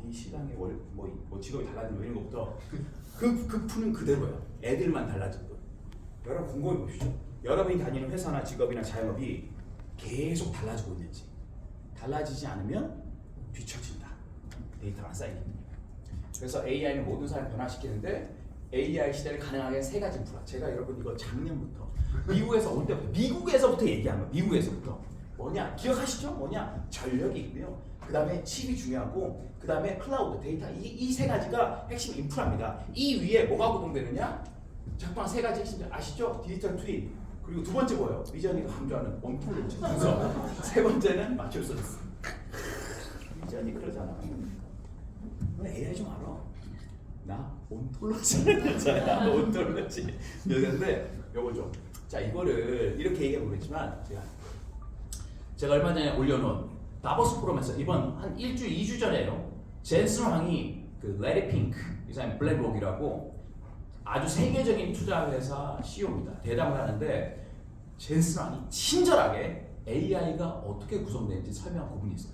네 시당의 뭐 직업이 달라지는 이런 것부터 그 푸는 그대로예요. 애들만 달라진 거. 여러분 궁금해 보시죠. 여러분이 다니는 회사나 직업이나 자영업이 계속 달라지고 있는지. 달라지지 않으면 뒤처진다. 데이터가 쌓이기 때문에. 그래서 AI는 모든 사람을 변화시키는데 AI 시대를 가능하게 3가지 인프라. 제가 여러분 이거 작년부터 미국에서 올 때부터 미국에서부터 얘기한 거예요. 미국에서부터. 뭐냐? 기억하시죠? 뭐냐? 전력이 있고요. 그 다음에 칩이 중요하고 그 다음에 클라우드, 데이터 이 3가지가 핵심 인프라입니다. 이 위에 뭐가 구동되느냐? 작동 3가지 핵심 아시죠? 디지털 트윈. 그리고 2번째 뭐예요? 미전이가 강조하는 온톨로지. 그래서 3번째는 마추어 서비스. 미전이 그러잖아. 너 AI 좀 알아? 나 온톨로지는 여자야. 온톨로지 여자인데 요거 좀. 자, 이거를 이렇게 얘기해 보겠지만 제가 얼마 전에 올려놓은 다보스 포럼에서 이번 한 일주, 2주 전에요. 젠슨 황이 그 레리 핑크 이 사람이 블랙록이라고 아주 세계적인 투자 회사 CEO입니다. 대담을 하는데 젠슨 황이 친절하게 AI가 어떻게 구성되는지 설명한 부분이 있어요.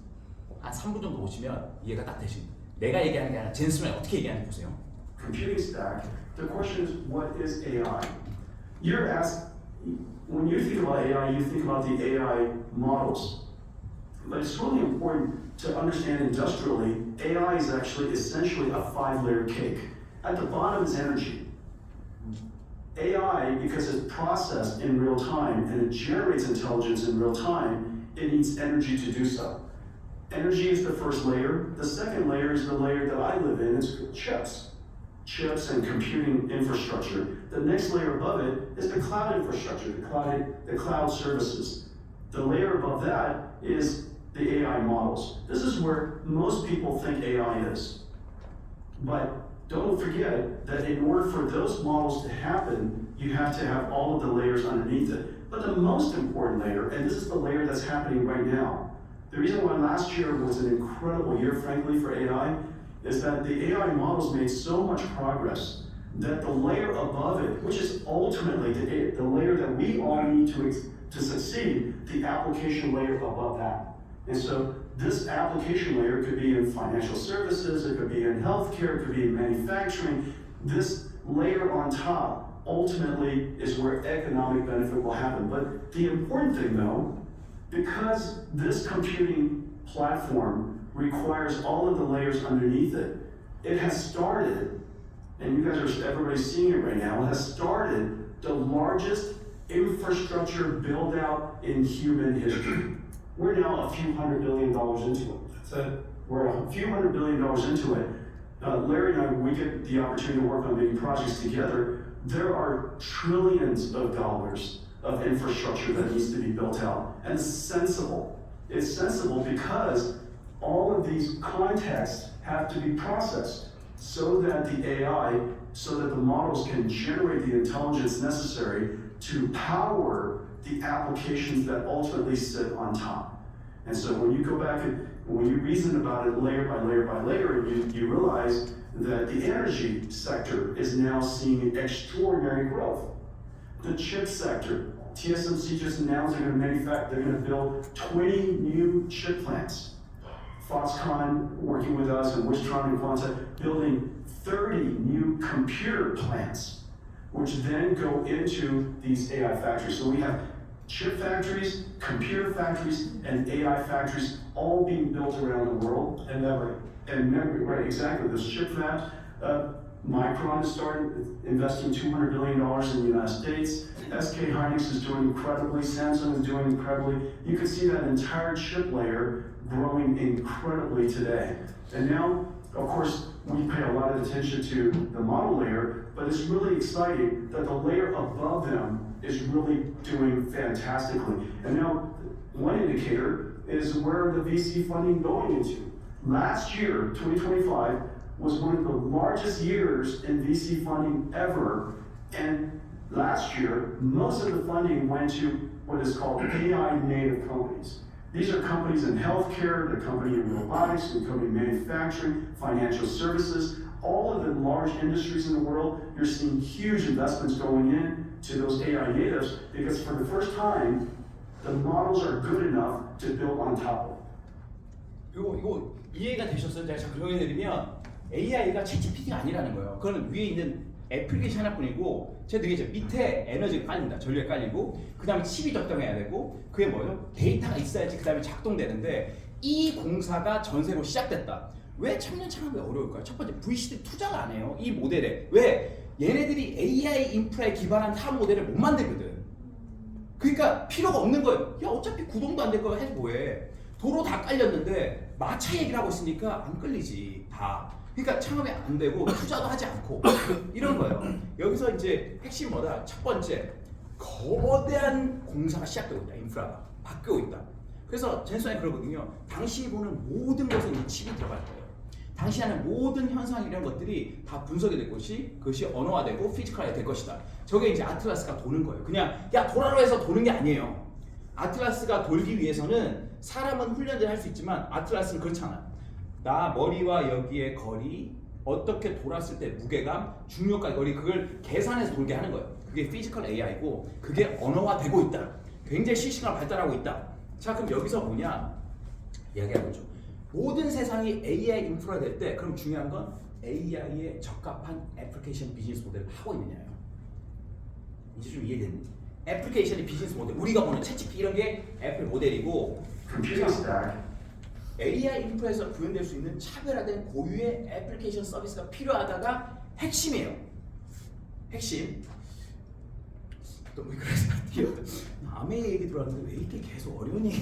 한 3분 정도 보시면 이해가 딱 되십니다. 내가 얘기하는 게 아니라 젠슨 황이 어떻게 얘기하는지 보세요. Computing stack. The question is, what is AI? You're asked, when you think about AI, you think about the AI models. But it's really important to understand industrially, AI is actually essentially a 5-layer cake. At the bottom is energy. AI, because it's processed in real time and it generates intelligence in real time, it needs energy to do so. Energy is the first layer. The second layer is the layer that I live in, it's chips. Chips and computing infrastructure. The next layer above it is the cloud infrastructure, the cloud services. The layer above that is the AI models. This is where most people think AI is. But don't forget that in order for those models to happen, you have to have all of the layers underneath it. But the most important layer, and this is the layer that's happening right now, the reason why last year was an incredible year, frankly, for AI, is that the AI models made so much progress that the layer above it, which is ultimately the layer that we all need to succeed, the application layer above that. And so this application layer could be in financial services, it could be in healthcare, it could be in manufacturing. This layer on top ultimately is where economic benefit will happen. But the important thing though, because this computing platform requires all of the layers underneath it, it has started, and you guys are, everybody's seeing it right now, it has started the largest infrastructure build out in human history. We're now a few $100 billion into it. So we're a few $100 billion into it. Larry and I, we get the opportunity to work on many projects together. There are trillions of dollars of infrastructure that needs to be built out, and it's sensible. It's sensible because all of these contexts have to be processed so that the models can generate the intelligence necessary to power the applications that ultimately sit on top. And so when you go back and when you reason about it layer by layer by layer, you realize that the energy sector is now seeing extraordinary growth. The chip sector, TSMC just announced they're going to build 20 new chip plants. Foxconn working with us and Wistron and Quanta building 30 new computer plants, which then go into these AI factories. So we have chip factories, computer factories, and AI factories all being built around the world. And memory. And memory, right, exactly. Those chip fabs. Micron is starting investing $200 billion in the United States. SK Hynix is doing incredibly. Samsung is doing incredibly. You can see that entire chip layer growing incredibly today. And now, of course, we pay a lot of attention to the model layer, but it's really exciting that the layer above them is really doing fantastically. And now, one indicator is where the VC funding going into. Last year, 2025, was one of the largest years in VC funding ever, and last year, most of the funding went to what is called AI native companies. These are companies in healthcare, they're companies in robotics, they're companies in manufacturing, financial services, all of the large industries in the world. You're seeing huge investments going in to those AI natives because for the first time, the models are good enough to build on top of. 이거 이해가 되셨어요? 제가 정리해드리면 AI가 ChatGPT가 아니라는 거예요. 그거는 위에 있는 애플리케이션 하나뿐이고 제가 되게 밑에 에너지가 깔린다, 전류가 깔리고 그 다음에 칩이 적당해야 되고 그게 뭐예요? 데이터가 있어야지 그 다음에 작동되는데 이 공사가 전 세계로 시작됐다. 왜 청년 창업이 어려울까요? 첫 번째 VC들 투자를 안 해요. 이 모델에. 왜? 얘네들이 AI 인프라에 기반한 사업 모델을 못 만들거든. 그러니까 필요가 없는 거예요. 야 어차피 구동도 안 될 거야 해서 뭐해. 도로 다 깔렸는데 마차 얘기를 하고 있으니까 안 끌리지 다. 그러니까 창업이 안 되고 투자도 하지 않고 이런 거예요. 여기서 이제 핵심 뭐다? 첫 번째 거대한 공사가 시작되고 있다. 인프라가 바뀌고 있다. 그래서 젠슨이 그러거든요. 당신이 보는 모든 것에 이 칩이 들어갈 거예요. 당신이 하는 모든 현상 이런 것들이 다 분석이 될 것이 그것이 언어화되고 피지컬화가 될 것이다. 저게 이제 아틀라스가 도는 거예요. 그냥 야 돌아라 해서 도는 게 아니에요. 아틀라스가 돌기 위해서는 사람은 훈련을 할 수 있지만 아틀라스는 그렇잖아. 나 머리와 여기의 거리 어떻게 돌았을 때 무게감, 중력과 거리 그걸 계산해서 돌게 하는 거예요. 그게 피지컬 AI고 그게 언어화되고 있다. 굉장히 실시간으로 발달하고 있다. 자 그럼 여기서 뭐냐 이야기해보죠. 모든 세상이 AI 인프라 될 때 그럼 중요한 건 AI에 적합한 애플리케이션 비즈니스 모델을 하고 있느냐예요. 이제 좀 이해됐니? 애플리케이션의 비즈니스 모델 우리가 보는 챗GPT 이런 게 애플 모델이고 Computing stack. AI 인프라에서 구현될 수 있는 차별화된 고유의 애플리케이션 서비스가 필요하다가 핵심이에요. 핵심. 또 왜 그래서 남의 얘기 들어왔는데 왜 이렇게 계속 어려운 얘기?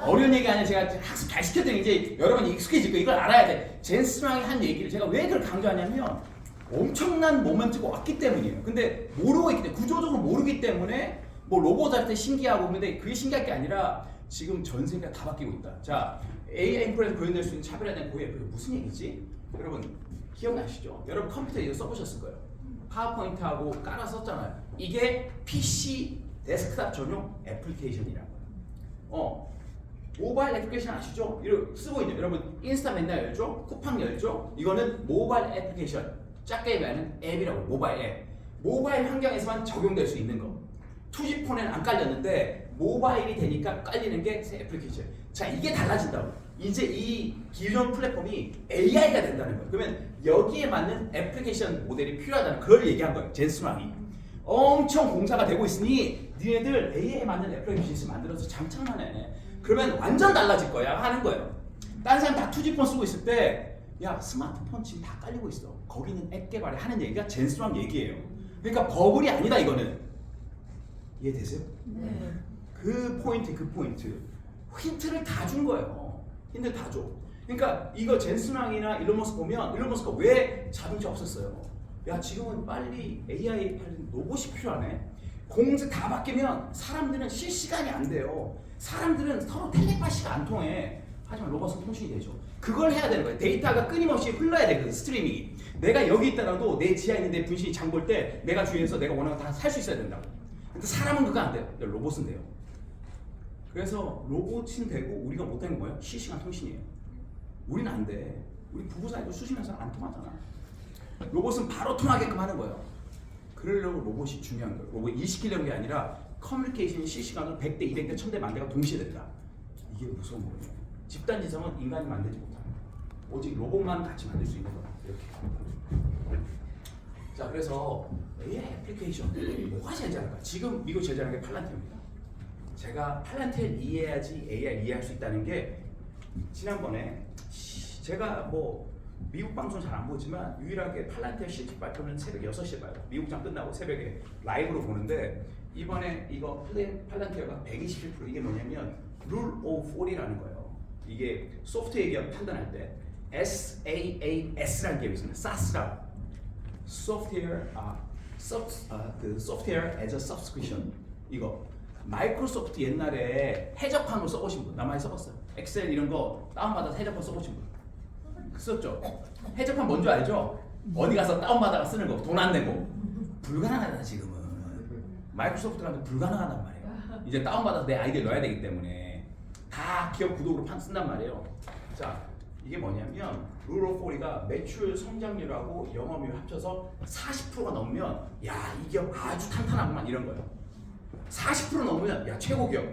어려운 얘기 아니라 제가 학습 잘 시켰더니 이제 여러분이 익숙해질 거예요. 이걸 알아야 돼. 젠스랑이 한 얘기를 제가 왜 그걸 강조하냐면 엄청난 모멘트가 왔기 때문이에요. 근데 모르고 있기 때문에 구조적으로 모르기 때문에 뭐 로봇 할 때 신기하고 근데 그게 신기할 게 아니라 지금 전 세계가 다 바뀌고 있다. 자, AI 인프라에서 구현될 수 있는 차별화된 고유 애플 무슨 얘기지? 여러분 기억나시죠? 여러분 컴퓨터 이거 써보셨을 거예요. 파워포인트하고 깔아 썼잖아요. 이게 PC 데스크탑 전용 애플리케이션이라고 해요. 모바일 애플리케이션 아시죠? 이거 쓰고 있는 여러분 인스타 맨날 열죠? 쿠팡 열죠? 이거는 모바일 애플리케이션. 작게 말하는 앱이라고 모바일 앱. 모바일 환경에서만 적용될 수 있는 거. 2G폰에는 안 깔렸는데 모바일이 되니까 깔리는 게 새 애플리케이션. 자 이게 달라진다고. 이제 이 기존 플랫폼이 AI가 된다는 거예요. 그러면 여기에 맞는 애플리케이션 모델이 필요하다는 걸 얘기한 거예요. 젠스랑이. 엄청 공사가 되고 있으니 니네들 AI에 맞는 애플리케이션 만들어서 장착만 해. 그러면 완전 달라질 거야 하는 거예요. 다른 사람 다 2G폰 쓰고 있을 때 야 스마트폰 지금 다 깔리고 있어. 거기는 앱 개발에 하는 얘기가 젠스랑 얘기예요. 그러니까 버블이 아니다 이거는. 이해되세요? 네. 그 포인트. 힌트를 다 준 거예요. 힌트를 다 줘. 그러니까 이거 젠스랑이나 일론 머스크 보면 일론 머스크가 왜 자동차 없었어요? 야 지금은 빨리 AI 로봇이 필요하네. 공사 다 바뀌면 사람들은 실시간이 안 돼요. 사람들은 서로 텔레파시가 안 통해. 하지만 로봇은 통신이 되죠. 그걸 해야 되는 거예요. 데이터가 끊임없이 흘러야 되거든, 스트리밍이. 내가 여기 있더라도 내 지하에 있는 내 분신이 장 볼 때 내가 주위에서 내가 원하는 거 다 살 수 있어야 된다고. 근데 사람은 그거 안 돼요. 로봇은 돼요. 그래서 로봇이 되고 우리가 못하는 게 뭐예요? 실시간 통신이에요. 우리는 안 돼. 우리 부부 사이도 수십 년 사람 안 통하잖아. 로봇은 바로 통하게끔 하는 거예요. 그러려고 로봇이 중요한 거예요. 로봇 일시키려는 게 아니라 커뮤니케이션이 실시간으로 100대, 200대, 1000대, 만대가 동시에 된다. 이게 무서운 거예요. 집단 지성은 인간이 만들지 못합니다. 오직 로봇만 같이 만들 수 있는 거다. 이렇게. 자, 그래서 AI 애플리케이션 뭐가 제일 잘할까? 지금 미국 제일 잘하는 게 팔란티어입니다. 제가 팔란티어를 이해해야지 AI 이해할 수 있다는 게 지난번에 제가 뭐 미국 방송 잘 안 보지만 유일하게 팔란티어 실질 발표는 새벽 6시에 봐요. 미국장 끝나고 새벽에 라이브로 보는데 이번에 이거 팔란티어가 127% 이게 뭐냐면 Rule of 40라는 거예요. 이게 소프트웨어 기업 판단할 때 SaaS라는 기업이 있습니다. SaaS라 Software as a Subscription. 이거 마이크로소프트 옛날에 해적판으로 써보신 분, 나 많이 써봤어요. 엑셀 이런 거 다운받아서 해적판 써보신 분 썼죠? 해적판 뭔지 알죠? 어디 가서 다운받아서 쓰는 거, 돈 안 내고. 불가능하다 지금은. 마이크로소프트가 불가능하단 말이에요. 이제 다운받아서 내 아이디어 넣어야 되기 때문에 다 기업 구독으로 쓴단 말이에요. 자, 이게 뭐냐면 룰 오브 40가 매출 성장률하고 영업이율 합쳐서 40%가 넘으면 야, 이 기업 아주 탄탄하구만 이런 거예요. 40% 넘으면 야, 최고 기업.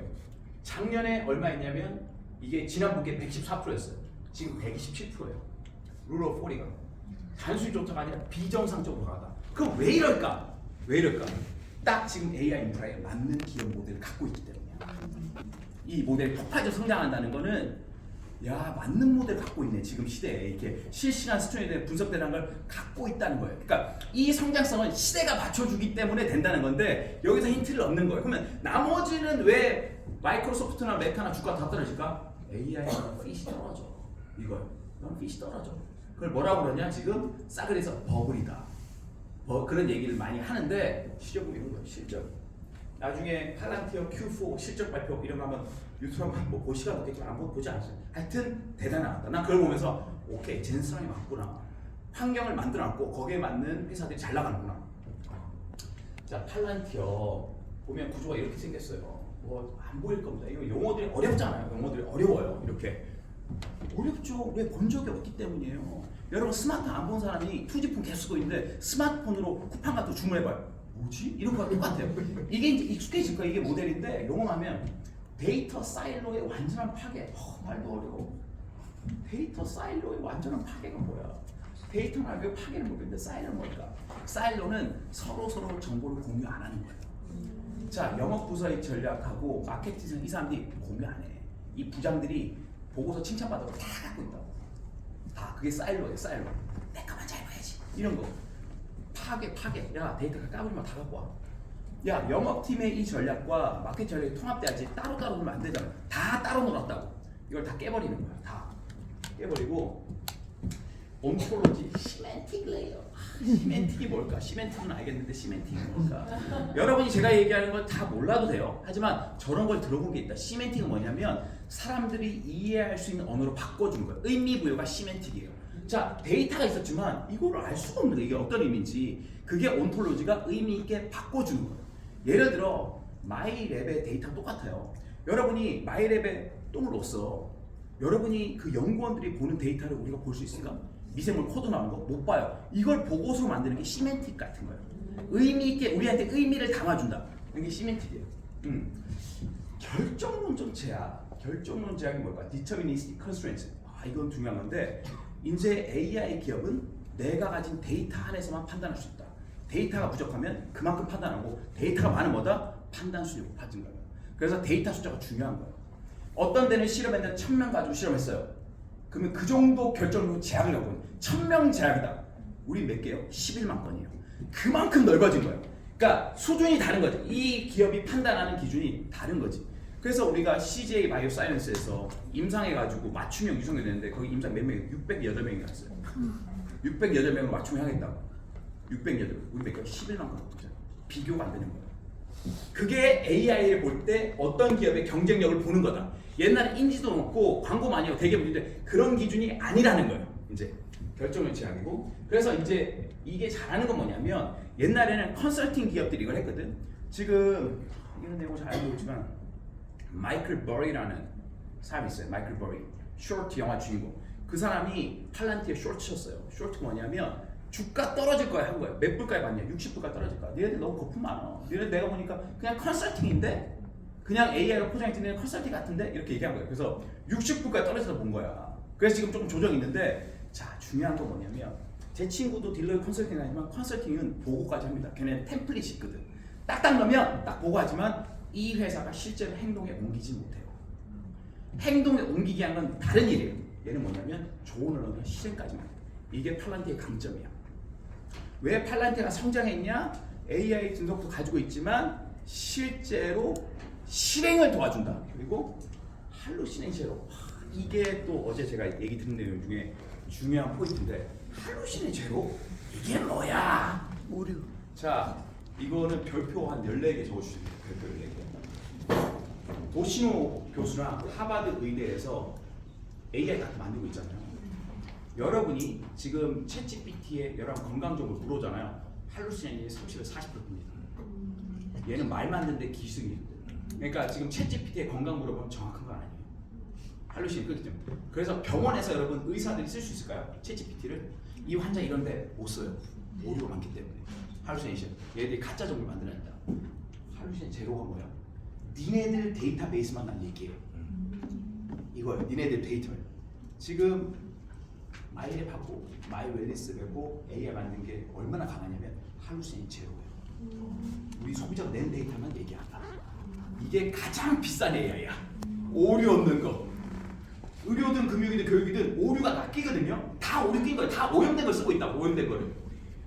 작년에 얼마였냐면 이게 지난 분기에 114%였어요. 지금 127%예요. 룰 오브 40가 단순히 좋다가 아니라 비정상적으로 가다. 그럼 왜 이럴까? 왜 이럴까? 딱 지금 AI 인프라에 맞는 기업 모델을 갖고 있기 때문이야. 이 모델이 폭발적으로 성장한다는 거는 야, 맞는 모델 갖고 있네. 지금 시대에 이렇게 실시간 스토리에 대해 분석되는 걸 갖고 있다는 거예요. 그러니까 이 성장성은 시대가 받쳐주기 때문에 된다는 건데 여기서 힌트를 얻는 거예요. 그러면 나머지는 왜 마이크로소프트나 메타나 주가가 다 떨어질까? AI는 핏이 떨어져. 이거요. 넌 핏이 떨어져. 그걸 뭐라고 그러냐? 지금 싸그리에서 버블이다. 그런 얘기를 많이 하는데 실적은 이런 거예요. 실적. 나중에 팔란티어 Q4 실적 발표 이런 거 한번 유튜브 한번 뭐 볼 시간 없겠지만 안 보지 않았어요. 하여튼 대단하다. 난 그걸 보면서 오케이, 젠스랑이 맞구나. 환경을 만들어놨고 거기에 맞는 회사들이 잘 나가는구나. 자, 팔란티어 보면 구조가 이렇게 생겼어요. 뭐 안 보일 겁니다. 이거 용어들이 어렵잖아요. 용어들이 어려워요. 이렇게 어렵죠. 왜 본 적이 없기 때문이에요. 여러분 스마트폰 안 본 사람이 2G폰 계속 쓰고 있는데 스마트폰으로 쿠팡 같은 거 주문해봐요. 뭐지? 이런 거랑 똑같아요. 이게 이제 익숙해질 거예요. 이게 모델인데 용어하면 데이터 사일로의 완전한 파괴. 말도 어려워. 데이터 사일로의 완전한 파괴가 뭐야? 데이터 말고 파괴는 모르겠는데 사일로는 뭘까? 사일로는 서로 정보를 공유 안 하는 거예요. 자, 영업 부서의 전략하고 마케팅 이 사람들이 공유 안 해. 이 부장들이 보고서 칭찬받아도 다 갖고 있다고. 다 그게 사일로예요. 사일로. 내 거만 잘 봐야지. 이런 거. 파괴. 야, 데이터가 까부리면 다 갖고 와. 야, 영업팀의 이 전략과 마케팅 전략이 통합돼야지. 따로 놀면 안 되잖아. 다 따로 놀았다고. 이걸 다 깨버리는 거야. 다 깨버리고 온톨로지, 시멘틱 레이어. 시멘틱이 뭘까? 시멘틱은 알겠는데 시멘틱이 뭘까? 여러분이 제가 얘기하는 걸 다 몰라도 돼요. 하지만 저런 걸 들어본 게 있다. 시멘틱은 뭐냐면 사람들이 이해할 수 있는 언어로 바꿔주는 거예요. 의미 부여가 시멘틱이에요. 자, 데이터가 있었지만 이거를 알 수가 없는 거예요. 이게 어떤 의미인지. 그게 온톨로지가 의미 있게 바꿔주는 거예요. 예를 들어 마이랩의 데이터가 똑같아요. 여러분이 마이랩에 똥을 넣었어. 여러분이 그 연구원들이 보는 데이터를 우리가 볼 수 있을까? 미생물 코드 나온 거 못 봐요. 이걸 보고서 만드는 게 시멘틱 같은 거예요. 의미 있게 우리한테 의미를 담아준다. 이게 시멘틱이에요. 결정론적 제약. 결정론 제약이 뭘까? Deterministic constraints. 이건 중요한 건데 이제 AI 기업은 내가 가진 데이터 안에서만 판단할 수 있다. 데이터가 부족하면 그만큼 판단하고 데이터가 많으면 뭐다? 판단 수준이 높아진 거예요. 그래서 데이터 숫자가 중요한 거예요. 어떤 데는 실험했는데 1000명 가지고 실험했어요. 그러면 그 정도 결정으로 제약을 갖고 1000명 제약이다. 우리 몇 개요? 11만 건이에요. 그만큼 넓어진 거예요. 그러니까 수준이 다른 거죠. 이 기업이 판단하는 기준이 다른 거지. 그래서 우리가 CJ 바이오사이언스에서 임상해가지고 맞춤형 유성이 됐는데 거기 임상 몇 명이 608명이 갔어요. 608명을 맞춤형 하겠다고. 608명. 우리 몇 개? 11만 건. 비교가 안 되는 거예요. 그게 AI를 볼 때 어떤 기업의 경쟁력을 보는 거다. 옛날에 인지도 높고 광고 많이 하고 되게 문제인데 그런 기준이 아니라는 거예요. 이제 결정을 취하고. 그래서 이제 이게 잘하는 건 뭐냐면 옛날에는 컨설팅 기업들이 이걸 했거든. 지금 이런 내용 잘 알고 있지만 마이클 버리라는 사람이 있어요. 마이클 버리. 쇼트 영화 주인공. 그 사람이 팔란티에 쇼트 쳤어요. 쇼트가 뭐냐면 주가 떨어질 거야 한 거예요. 몇 불까지 봤냐? 60불까지 떨어질 거야. 니네들 너무 거품 많아. 니네 내가 보니까 그냥 컨설팅인데 그냥 AI로 포장해 드리는 컨설팅 같은데 이렇게 얘기한 거예요. 그래서 60불까지 떨어져서 본 거야. 그래서 지금 조금 조정이 있는데 자 중요한 건 뭐냐면 제 친구도 딜러 컨설팅 하지만 컨설팅은 보고까지 합니다. 걔네 템플릿이 있거든. 딱딱 넣으면 딱 보고하지만 이 회사가 실제로 행동에 옮기지 못해요. 행동에 옮기게 한 건 다른 일이에요. 얘는 뭐냐면 조언을 하면 실행까지만 해요. 이게 팔란티의 강점이야. 왜 팔란티가 성장했냐? AI 분석도 가지고 있지만 실제로 실행을 도와준다. 그리고 할루시네이션으로 이게 또 어제 제가 얘기 듣는 내용 중에 중요한 포인트인데 할루시네이션으로 이게 뭐야? 오류. 자 이거는 별표 한 14개 적어주시면 돼요. 별표 14개. 도시노 교수랑 하버드 의대에서 AI 같은 만들고 있잖아요. 여러분이 지금 챗GPT에 여러분 건강적으로 물어잖아요. 할루시네이션이 30에서 40%입니다. 얘는 말만 듣는데 기술이. 그러니까 지금 챗GPT에 건강 물어보면 정확한 건 아니에요. 할루시네이션 그렇죠. 그래서 병원에서 여러분 의사들이 쓸 수 있을까요? 챗GPT를 이 환자 이런데 못 써요. 오류가 많기 때문에. 할루시네이션. 얘들이 가짜 정보를 만들어낸다. 할루시네이션 제로가 뭐야? 니네들 데이터베이스만 난 얘기해요. 이거예요. 니네들 데이터예요. 지금 마이랩하고 마이웰리스하고 AI 만든 게 얼마나 강하냐면 할루시네이션 제로예요. 우리 소비자가 낸 데이터만 얘기한다. 이게 가장 비싼 AI야. 오류 없는 거. 의료든 금융이든 교육이든 오류가 낚이거든요. 다 오류 낀 거예요. 다 오염된 걸 쓰고 있다고. 오염된 거를.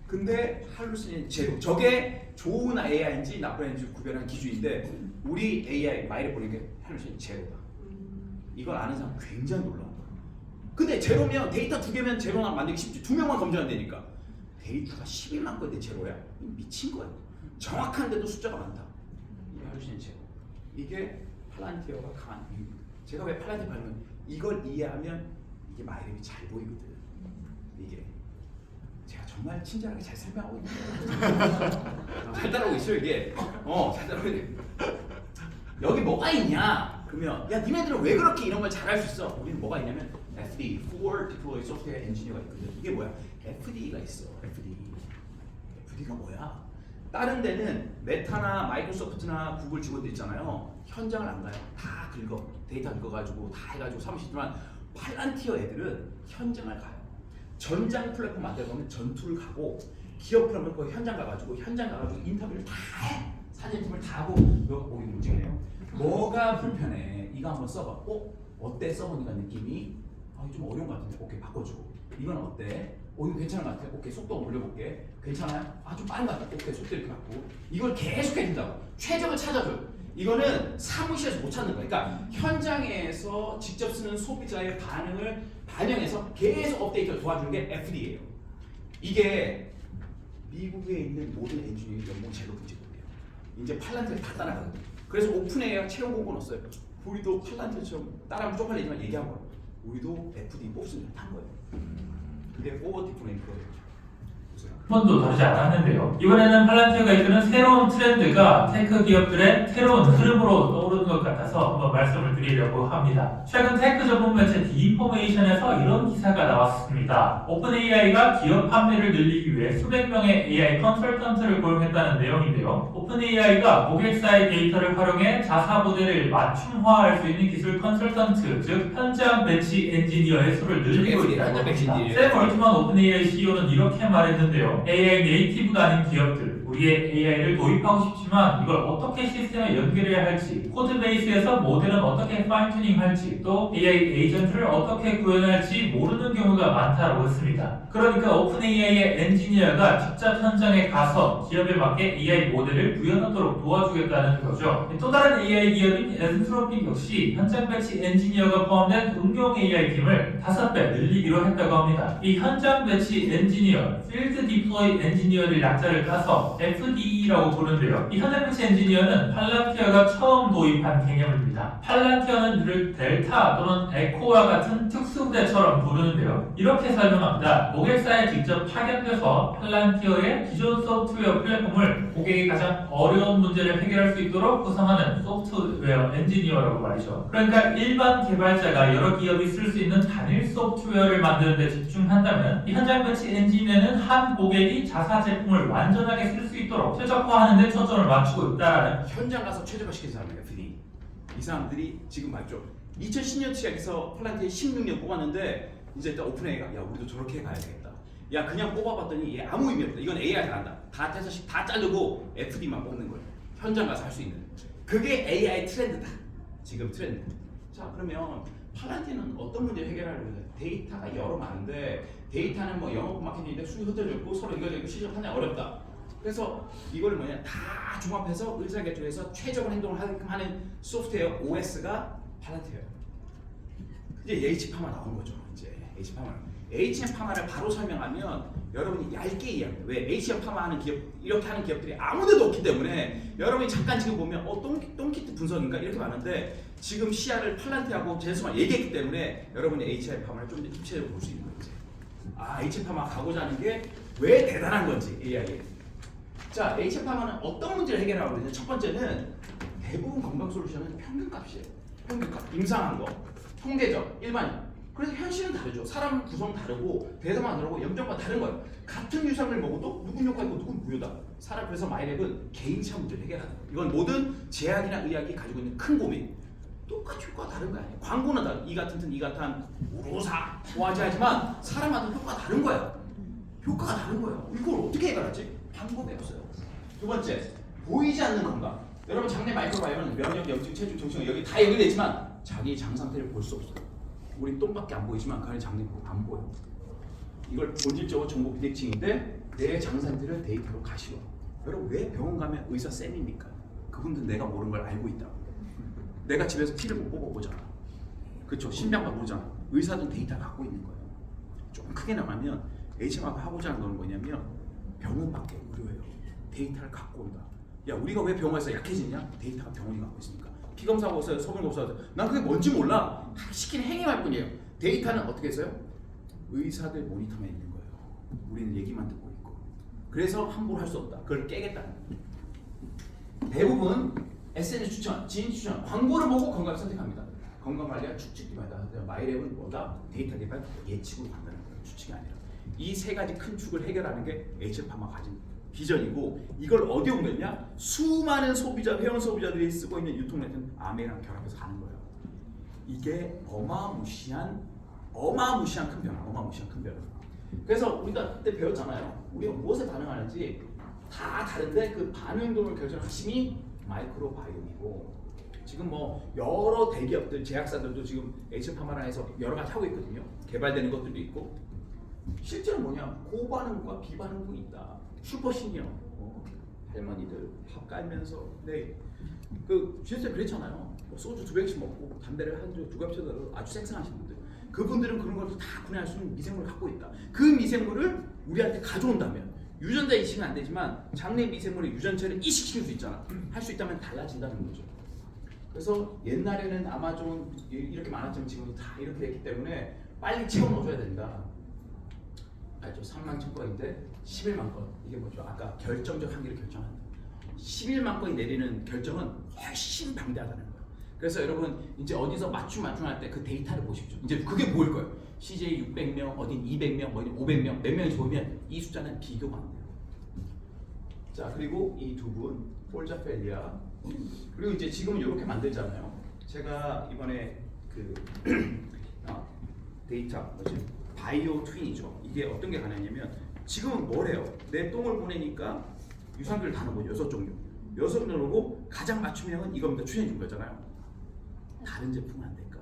근데 할루시네이션 제로. 저게 좋은 AI인지 나쁜 AI인지 구별하는 기준인데 우리 AI 마이를 보는 게 할루시네이션 제로다. 이걸 아는 사람 굉장히 놀라운 거예요. 근데 제로면 데이터 2개면 제로나 만들기 쉽지. 2명만 검증하면 되니까. 데이터가 11만 건인데 제로야? 미친 거야. 정확한데도 숫자가 많다. 이게 할루시네이션 제로. 이게 팔란티어가 강한 이유입니다. 제가 왜 팔란티어 발면 이걸 이해하면 이게 마이랩이 잘 보이거든. 이게 제가 정말 친절하게 잘 설명하고 있는데 잘 따라오고 있어요 이게. 잘 따라오고 있네. 여기 뭐가 있냐? 그러면 야 니네들은 왜 그렇게 이런 걸 잘할 수 있어? 우리는 뭐가 있냐면 FD, Forward Deploy Software Engineer가 있거든. 이게 뭐야? FD가 있어. FD가 뭐야? 다른 데는 메타나 마이크로소프트나 구글 직원들 있잖아요. 현장을 안 가요. 다 긁어. 데이터 긁어가지고 다 해가지고 사무실지만 팔란티어 애들은 현장을 가요. 전장 플랫폼 만들어보면 전투를 가고 기업 플랫폼 거기 현장 가가지고 인터뷰를 다 해. 사진팀을 다 하고 이거 문제네요. 뭐가 불편해? 이거 한번 써봐. 어때? 써보니까 느낌이 이거 좀 어려운 것 같은데 오케이 바꿔주고 이건 어때? 이거 괜찮은 것 같아. 오케이 속도 올려볼게. 괜찮아요? 좀 빠른 것 같아. 오케이 속도 이렇게 바꾸고 이걸 계속 해준다고. 최적을 찾아줘요. 이거는 사무실에서 못 찾는 거야. 그러니까 현장에서 직접 쓰는 소비자의 반응을 반영해서 계속 업데이트를 도와주는 게 FD예요. 이게 미국에 있는 모든 엔지니어링 연봉 제로 금지급이에요. 이제 팔란티를 다 따라가거든요. 그래서 오픈 AI가 채용 공고 넣었어요. 우리도 팔란티처럼 따라하면 쪽팔리지만 얘기한 거예요. 우리도 FD 뽑으면 탄 거예요. 그게 포워드 디플레인 거예요. 한 번도 다루지 않았는데요. 이번에는 팔란티어가 이끄는 새로운 트렌드가 테크 기업들의 새로운 흐름으로 떠오르는 것 같아서 한번 말씀을 드리려고 합니다. 최근 테크 전문 매체 디인포메이션에서 이런 기사가 나왔습니다. 오픈 AI가 기업 판매를 늘리기 위해 수백 명의 AI 컨설턴트를 고용했다는 내용인데요. 오픈 AI가 고객사의 데이터를 활용해 자사 모델을 맞춤화할 수 있는 기술 컨설턴트, 즉 현장 배치 엔지니어의 수를 늘리고 있다고 합니다. 샘 얼트만 오픈 AI CEO는 이렇게 말했는데요. AI 네이티브가 아닌 기업들, 우리의 AI를 도입하고 싶지만 이걸 어떻게 시스템에 연결해야 할지, 코드 베이스에서 모델은 어떻게 파인튜닝 할지, 또 AI 에이전트를 어떻게 구현할지 모르는 경우가 많다고 했습니다. 그러니까 오픈 AI의 엔지니어가 직접 현장에 가서 기업에 맞게 AI 모델을 구현하도록 도와주겠다는 거죠. 또 다른 AI 기업인 엔트로픽 역시 현장 배치 엔지니어가 포함된 응용 AI 팀을 5배 늘리기로 했다고 합니다. 이 현장 배치 엔지니어, 필드 디플로이 엔지니어를 약자를 따서 FDE라고 부르는데요. 이 현대무치 엔지니어는 팔란티어가 처음 도입한 개념입니다. 팔란티어는 이를 델타 또는 에코와 같은 특수부대처럼 부르는데요. 이렇게 설명합니다. 고객사에 직접 파견돼서 팔란티어의 기존 소프트웨어 플랫폼을 고객이 가장 어려운 문제를 해결할 수 있도록 구성하는 소프트웨어 엔지니어라고 말이죠. 그러니까 일반 개발자가 여러 기업이 쓸 수 있는 단일 소프트웨어를 만드는 데 집중한다면 이 현장무치 엔지니어는 한 고객이 자사 제품을 완전하게 쓸 수 있도록 최적화하는 데 초점을 맞추고 있다라는 현장 가서 최적화시킨 사람이에요. FD. 이 사람들이 지금 맞죠. 2010년 시작해서 팔란티에 16년 뽑았는데 이제 일단 오픈AI가 야 우리도 저렇게 가야 되겠다. 야 그냥 뽑아봤더니 얘 아무 의미 없다. 이건 AI 잘한다. 다 떼서 다 자르고 FD만 뽑는 거예요. 현장 가서 할 수 있는. 그게 AI 트렌드다. 지금 트렌드. 자 그러면 팔란티는 어떤 문제를 해결하려고 해요? 데이터가 여러 많은데 데이터는 뭐 영업 마케팅인데 수익 흩어져 있고 서로 이거 시장 판단이 어렵다. 그래서 이걸 뭐냐 다 종합해서 의사결정해서 최적의 행동을 하는 소프트웨어 OS가 팔란티예요. 이제 H파마 나온 거죠. 이제 H파마. HM파마를 바로 설명하면 여러분이 얇게 이해합니다. 왜 HM파마 하는 기업 이렇게 하는 기업들이 아무데도 없기 때문에 여러분이 잠깐 지금 보면 똥키트 분석인가 이렇게 많은데 지금 시야를 팔란티하고 제스만 얘기했기 때문에 여러분이 HM파마를 좀 더 입체적으로 볼 수 있는 거지. 아 HM파마 가고자 하는 게 왜 대단한 건지 AI. 자 HM파마는 어떤 문제를 해결하고 있느냐. 첫 번째는 대부분 건강 솔루션은 평균값이에요. 평균값. 임상한 거, 통계적, 일반인. 그래서 현실은 다르죠. 사람 구성 다르고 대사만 다르고 염증과 다른 거예요. 같은 유산을 먹어도 누군 효과 있고 누군 무효다. 사람 그래서 마이랩은 개인차 문제를 해결하는 거예요. 이건 모든 제약이나 의학이 가지고 있는 큰 고민. 똑같이 효과가 다른 거 아니에요. 광고는 다 이가튼튼 이가탄 우로사 좋아하지만 사람마다 효과가 다른 거야. 효과가 다른 거예요. 이걸 어떻게 해결하지? 방법이 없어요. 두 번째, 보이지 않는 건강. 여러분 장내 마이크로바이오는 면역, 염증, 체중, 정신 여기 다 연결돼 있지만 자기 장 상태를 볼 수 없어요. 우리 똥밖에 안 보이지만 그 안에 장내 안 보여. 이걸 본질적으로 정보 비대칭인데 내 장 상태를 데이터로 가시와. 여러분 왜 병원 가면 의사 쌤입니까? 그분들 내가 모르는 걸 알고 있다. 내가 집에서 피를 못 뽑아보잖아. 그렇죠? 심장만 모르잖아. 의사도 데이터 갖고 있는 거예요. 좀 크게 나가면 HM하고 하고자 하는 건 뭐냐면 병원밖에 의료예요. 데이터를 갖고 온다. 야 우리가 왜 병원에서 약해지냐? 데이터가 병원이 갖고 있으니까. 피검사하고 있어요. 소변검사하고 있어요. 난 그게 뭔지 몰라. 시키는 행위할 뿐이에요. 데이터는 어떻게 했어요? 의사들 모니터만 있는 거예요. 우리는 얘기만 듣고 있고. 그래서 함부로 할 수 없다. 그걸 깨겠다는 거예요. 대부분 SNS 추천, 지인 추천, 광고를 보고 건강을 선택합니다. 건강관리와 추측 기반이다. 마이랩은 뭐다? 데이터 기반 예측으로 간다는 거예요. 추측이 아니라. 이 세 가지 큰 축을 해결하는 게 HM파마 가진 비전이고 이걸 어디에 옮겼냐? 수많은 소비자, 회원 소비자들이 쓰고 있는 유통네트는 아메랑 결합해서 가는 거예요. 이게 어마무시한 큰 변화, 어마무시한 큰 변화. 그래서 우리가 그때 배웠잖아요. 우리가 무엇에 반응하는지 다 다른데 그 반응도를 결정하는 핵심이 마이크로바이옴이고 지금 뭐 여러 대기업들, 제약사들도 지금 HM파마랑 해서 여러 가지 하고 있거든요. 개발되는 것들도 있고 실제로 뭐냐? 고반응과 비반응도 있다. 슈퍼시니어 할머니들 밥 깔면서 그 실제 그랬잖아요. 소주 2병씩 먹고 담배를 한 두 갑 쳐도 아주 생생하신 분들 그분들은 그런 걸 다 분해할 수 있는 미생물을 갖고 있다. 그 미생물을 우리한테 가져온다면 유전자 이식은 안 되지만 장내 미생물의 유전체를 이식시킬 수 있잖아. 할 수 있다면 달라진다는 거죠. 그래서 옛날에는 아마존 이렇게 많았지만 지금 다 이렇게 됐기 때문에 빨리 채워 넣어줘야 된다. 알죠? 3만 천 건인데 11만 건. 이게 뭐죠? 아까 결정적 한계를 결정한다. 11만 건이 내리는 결정은 훨씬 방대하다는 거예요. 그래서 여러분 이제 어디서 맞춤할 때 그 데이터를 보십시오. 이제 그게 보일 거예요. CJ 600명, 어딘 200명, 어딘 500명, 몇 명이 보면 이 숫자는 비교가 안 돼요. 자 그리고 이 두 분, 폴자펠리아 그리고 이제 지금은 이렇게 만들잖아요. 제가 이번에 그 데이터 뭐지? 바이오 트윈이죠. 이게 어떤 게 가능하냐면 지금은 뭐래요? 내 똥을 보내니까 유산균을 다 넣고 6종류. 6종류 넣고 가장 맞춤형은 이겁니다. 추천해 준 거잖아요. 다른 제품은 안 될까?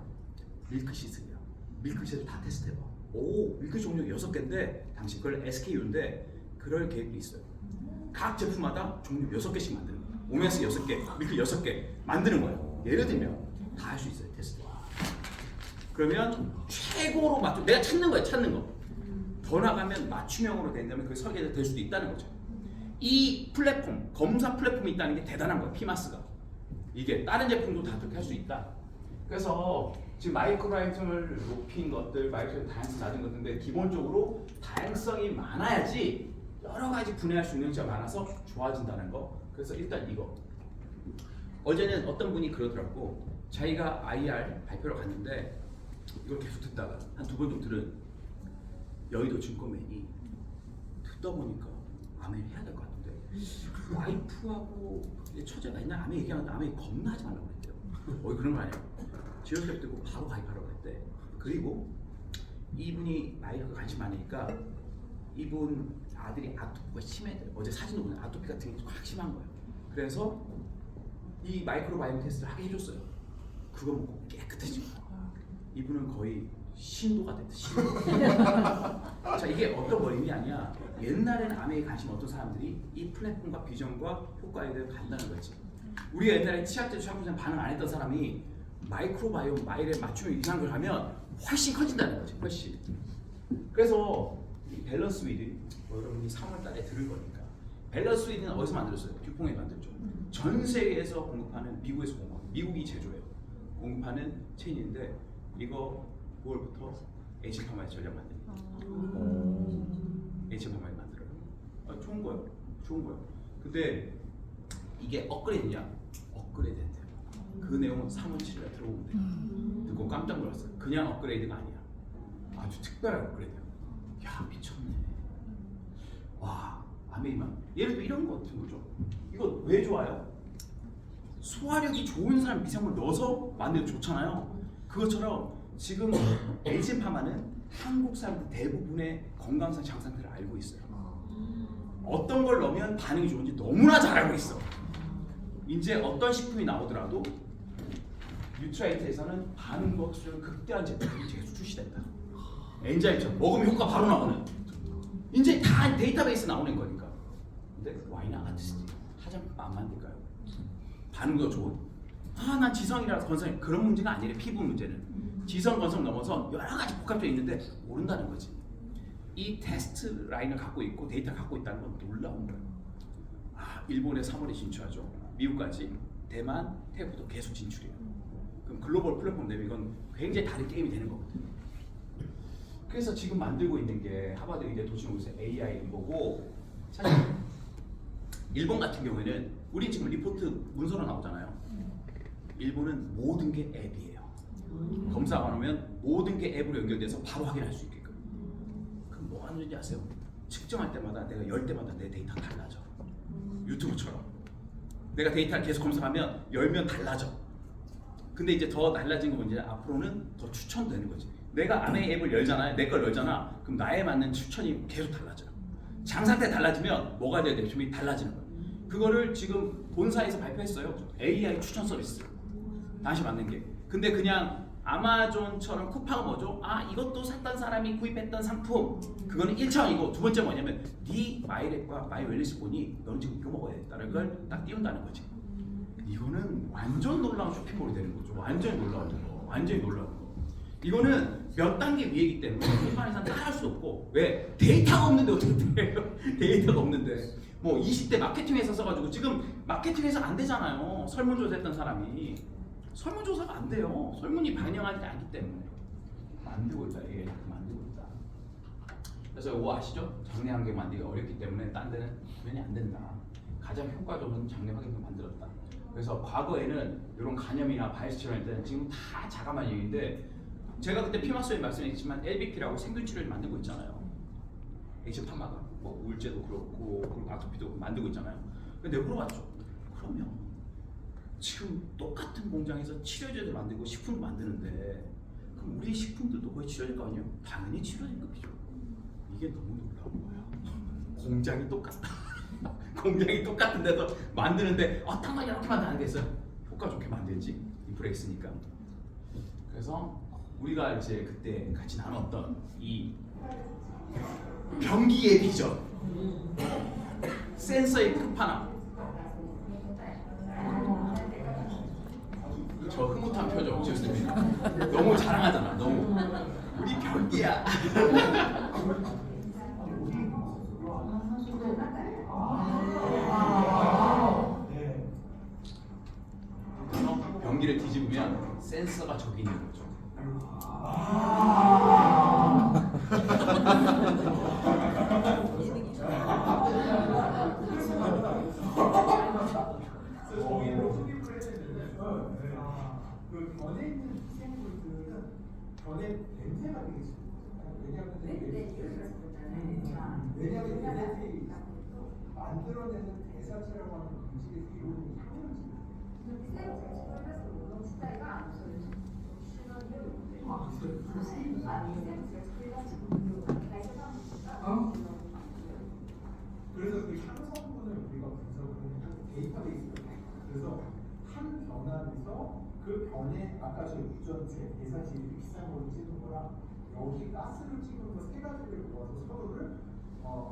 밀크시슬이야. 밀크시슬 다 테스트해봐. 오, 밀크 종류 6개인데 당신 그걸 SKU인데 그럴 계획도 있어요. 각 제품마다 종류 6개씩 만드는 거예요. 오면스 6개, 밀크 6개 만드는 거예요. 예를 들면 다 할 수 있어요. 테스트. 그러면 최고로 맞춤, 내가 찾는 거예요. 찾는 거. 더 나가면 맞춤형으로 된다면 그 설계가 될 수도 있다는 거죠. 이 플랫폼, 검사 플랫폼이 있다는 게 대단한 거예요. 피마스가. 이게 다른 제품도 다 그렇게 할 수 있다. 그래서 지금 마이크로바이옴을 높인 것들, 마이크로 다양성 낮은 것들인데 기본적으로 다양성이 많아야지 여러 가지 분해할 수 있는 점이 많아서 좋아진다는 거. 그래서 일단 이거. 어제는 어떤 분이 그러더라고. 자기가 IR 발표를 갔는데 이걸 계속 듣다가 한 2번 정도 들은 여의도 증권맨이 듣다 보니까 아멘 해야 될 것 같은데 와이프하고 처제가 있나 아멘 얘기하는데 아멘 겁나 하지 말라고 그랬대요. 그런 거 아니야. 지원step 듣고 바로 가입하라고 했대. 그리고 이분이 마이크가 관심 많으니까 이분 아들이 아토피가 심해요. 어제 사진도 보면 아토피 같은 게 확 심한 거예요. 그래서 이 마이크로바이옴 테스트를 하게 해줬어요. 그거 먹고 깨끗해진 거예요. 이분은 거의 신도가 됐다. 신도. 자, 이게 어떤 원인이 아니야. 옛날에는 암에 관심 없던 사람들이 이 플랫폼과 비전과 효과에 대해 간다는 거지. 우리가 옛날에 치아 때 샴푸장 반응 안 했던 사람이 마이크로바이옴 마일에 맞추면 이상한 걸 하면 훨씬 커진다는 거지. 훨씬. 그래서 이 밸런스 위드 여러분이 3월달에 들을 거니까 밸런스 위드는 어디서 만들었어요? 듀퐁에 만들죠. 전 세계에서 공급하는 미국에서 공급하는 미국이 제조해요. 공급하는 체인인데 이거 9월부터 H파마의 전략 만듭니다. H파마에 만들어요. 좋은 거예요. 좋은 거예요. 근데 이게 업그레이드냐? 업그레이드 했대요. 그 내용은 3월 7일에 들어오면 돼요. 듣고 깜짝 놀랐어요. 그냥 업그레이드가 아니야. 아주 특별한 업그레이드야. 야, 미쳤네. 와, 아메이만. 예를 들어 이런 거 같은 거죠. 이거 왜 좋아요? 소화력이 좋은 사람 미생물 넣어서 만들면 좋잖아요. 그것처럼 지금 에이진파마는 한국 사람들 대부분의 건강상 장 상태를 알고 있어요. 어떤 걸 넣으면 반응이 좋은지 너무나 잘 알고 있어. 이제 어떤 식품이 나오더라도 뉴트라이트에서는 반응 독수를 극대화한 제품이 계속 출시된다. 엔자임처럼 먹으면 효과 바로 나오는. 이제 다 데이터베이스 나오는 거니까. 근데 와이나 아티스트 화장품 안 만들까요? 반응도 좋은. 난 지성이라서 건성 그런 문제가 아니래. 피부 문제는 지성 건성 넘어서 여러 가지 복합적이 있는데 모른다는 거지. 이 테스트 라인을 갖고 있고 데이터를 갖고 있다는 건 놀라운 거예요. 일본에 3월에 진출하죠. 미국까지 대만, 태국도 계속 진출해요. 그럼 글로벌 플랫폼 되면 이건 굉장히 다른 게임이 되는 거거든요. 그래서 지금 만들고 있는 게 하버드 의대 도시연구소의 AI 인보고 사실 일본 같은 경우에는 우린 지금 리포트 문서로 나오잖아요. 일본은 모든 게 앱이에요. 검사가 나오면 모든 게 앱으로 연결돼서 바로 확인할 수 있게끔. 그럼 뭐 하는지 아세요? 측정할 때마다 내가 열 때마다 내 데이터가 달라져. 유튜브처럼 내가 데이터를 계속 검색하면 열면 달라져. 근데 이제 더 달라진 건 이제 앞으로는 더 추천되는 거지. 내가 아메이 앱을 열잖아요. 내 걸 열잖아. 그럼 나에 맞는 추천이 계속 달라져요. 장 상태 달라지면 뭐가 돼야 돼? 좀 달라지는 거예요. 그거를 지금 본사에서 발표했어요. AI 추천 서비스. 다시 맞는 게. 근데 그냥 아마존처럼 쿠팡은 뭐죠? 이것도 샀던 사람이 구입했던 상품. 그거는 1차원이고 두 번째 뭐냐면 네 마이랩과 마이웰리스 보니 너는 지금 이거 먹어야겠다는 걸 딱 띄운다는 거지. 이거는 완전 놀라운 쇼핑몰이 되는 거죠. 완전히 놀라운 거. 완전히 놀라운 거. 이거는 몇 단계 위이기 때문에 일반인상 따라할 수 없고. 왜? 데이터가 없는데 어떻게 돼요? 데이터가 없는데 뭐 20대 마케팅에서 써가지고 지금 마케팅에서 안 되잖아요. 설문조사 했던 사람이 설문조사가 안 돼요. 설문이 반영하지 않기 때문에 만들고 있다. 이게 만들고 있다. 그래서 이거 아시죠? 장내 환경 만들기 어렵기 때문에 딴 데는 당연히 안 된다. 가장 효과적인 장내 환경을 만들었다. 그래서 과거에는 이런 간염이나 바이러스 치료할 때는 지금 다 자가만 얘기인데 제가 그때 피마스에 말씀했지만 LBP라고 생균 치료를 만들고 있잖아요. H파마가 뭐 우울제도 그렇고 아토피도 만들고 있잖아요. 근데 내가 물어봤죠. 그러면 지금 똑같은 공장에서 치료제도 만들고 식품도 만드는데 그럼 우리 식품들도 거의 치료제가 아니에요? 당연히 치료제급이죠. 이게 너무 놀라운 거야. 공장이 똑같다. 공장이 똑같은 데서 만드는데 어떤 걸 이렇게 만드는 데서 효과 좋게 만들지. 인프레 있으니까. 그래서 우리가 이제 그때 같이 나눴던 이 변기의 비전, 센서의 끝판왕. 저 흐뭇한 표정 지었습니다. 너무 자랑하잖아. 너무 우리 변기야. 고리를 뒤집으면 센서가 저기 있는 거죠. 저희로 흡입을 해야 되는데 그 변에 있는 희생물들은 변의 냄새가 되게 심해요. 왜냐하면 얘네들이 만들어내는 대사체라고 하는 음식의 이론이 향을 그래서 그 향성분을 우리가 분석을 하는 데이터베이스가 돼요. 그래서 한 변 안에서 그 변에 아까 저 유전체, 대사질이 비싼 걸로 찍은 거랑 여기 가스를 찍은 거 세 가지를 모아서 서로를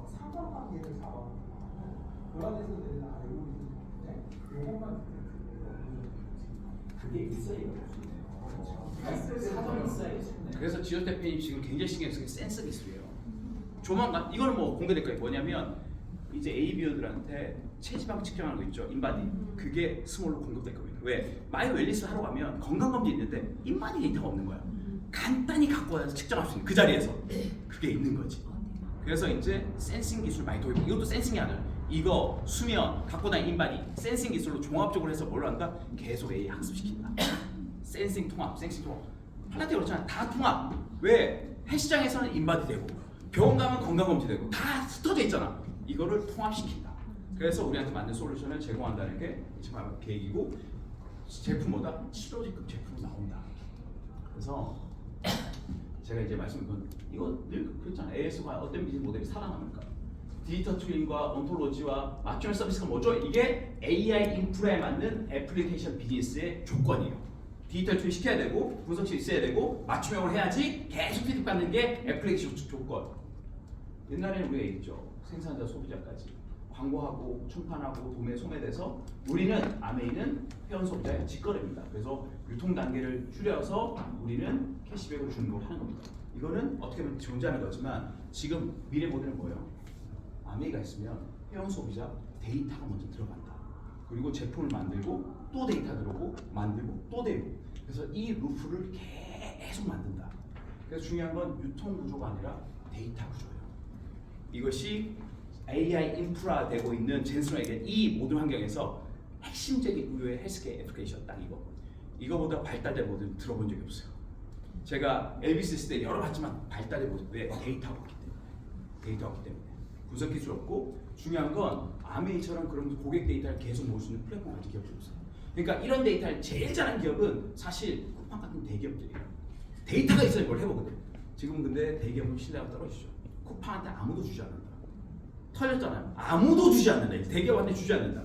상관관계를 잡아놓은 거예요. 그 안에서 내는 알고리즘이 있는데 요것만 그게 있어야 사전 있어야 그래서 지효 대표님 지금 굉장히 신경 쓰는 게 센서 기술이에요. 조만간 이거는 뭐 공개될 거예요. 뭐냐면 이제 ABO들한테 체지방 측정하는 거 있죠. 인바디. 그게 스몰로 공급될 겁니다. 왜? 마이 웰리스 하러 가면 건강검진 있는데 인바디 데이터가 없는 거야. 간단히 갖고 와서 측정할 수 있는 그 자리에서 그게 있는 거지. 그래서 이제 센싱 기술 많이 도입. 이것도 센싱이 아니야. 이거 수면 갖고 다니는 인바디 센싱 기술로 종합적으로 해서 뭘 한다? 계속 AI 학습시킨다. 센싱 통합, 센싱 통합. 플라티 그렇잖아. 다 통합. 왜? 헬스장에서는 인바디 되고 병원 가면 건강검진 되고 다 흩어져 있잖아. 이거를 통합시킨다. 그래서 우리한테 만든 솔루션을 제공한다는 게 지금 계획이고 제품보다 치료제급 제품이 나온다. 그래서 제가 이제 말씀드린 이거 늘 그렇잖아요. AS가 어떤 비즈니스 모델이 살아남을까? 디지털 트윈과 온톨로지와 맞춤형 서비스가 뭐죠? 이게 AI 인프라에 맞는 애플리케이션 비즈니스의 조건이에요. 디지털 트윈 시켜야 되고 분석실 있어야 되고 맞춤형으로 해야지 계속 피드받는 게 애플리케이션 조건. 옛날에는 우리가 있죠. 생산자 소비자까지 광고하고 충판하고 도매 소매돼서 우리는 아메이는 회원 소비자의 직거래입니다. 그래서 유통 단계를 줄여서 우리는 캐시백을 주는 걸 하는 겁니다. 이거는 어떻게 보면 존재하는 거지만 지금 미래 모델은 뭐예요? 아메이가 있으면 회원 소비자 데이터가 먼저 들어간다. 그리고 제품을 만들고 또 데이터 들어오고 만들고 또 되고 그래서 이 루프를 계속 만든다. 그래서 중요한 건 유통 구조가 아니라 데이터 구조예요. 이것이 AI 인프라 되고 있는 젠슨에게 이 모든 환경에서 핵심적인 의료의 헬스케어 애플리케이션 딱 이거. 이거보다 발달된 모델 들어본 적이 없어요. 제가 LBC 있을 때 여러 봤지만 발달된 모델 왜? 데이터가 없기 때문에. 데이터가 없기 때문에. 분석 기술 없고 중요한 건 아메이처럼 그런 고객 데이터를 계속 모을 수 있는 플랫폼 같은 기업이 없어요. 그러니까 이런 데이터를 제일 잘하는 기업은 사실 쿠팡 같은 대기업들이에요. 데이터가 있어야 뭘 해보거든. 지금 근데 대기업은 신뢰가 떨어지죠. 쿠팡한테 아무도 주지 않는다. 털렸잖아요. 아무도 주지 않는다. 대기업한테 주지 않는다.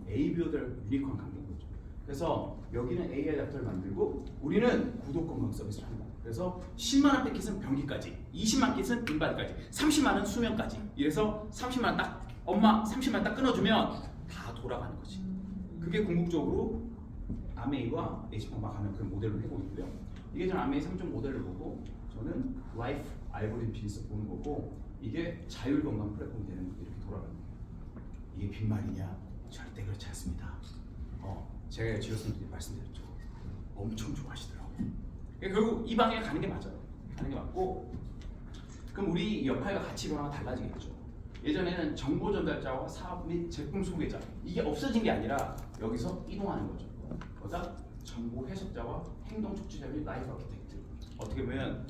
ABO들 유니콘 관계인 거죠. 그래서 여기는 AI 랩터를 만들고 우리는 구독 건강 서비스를 한다. 그래서 10만 원 패킷은 변기까지, 20만 킷은 인바디까지, 30만 원 수면까지. 이래서 30만 원 딱 엄마 30만 원 딱 끊어주면 다 돌아가는 거지. 그게 궁극적으로 아메이와 H팡과 가는 그 모델로 해고 있고요. 이게 저는 아메이 3점 모델을 보고 저는 라이프 알고리즘 비즈니스 보는 거고 이게 자율 건강 플랫폼이 되는 것도 이렇게 돌아가는 거예요. 이게 빈말이냐? 절대 그렇지 않습니다. 제가 지효선생님께 말씀드렸죠. 엄청 좋아하시더라고요. 그러니까 결국 이 방향에 가는 게 맞아요. 가는 게 맞고 그럼 우리 역할과 가치 변화가 달라지겠죠. 예전에는 정보 전달자와 사업 및 제품 소개자 이게 없어진 게 아니라 여기서 이동하는 거죠. 뭐다? 정보 해석자와 행동 촉진자 및 라이프 아키텍트. 어떻게 보면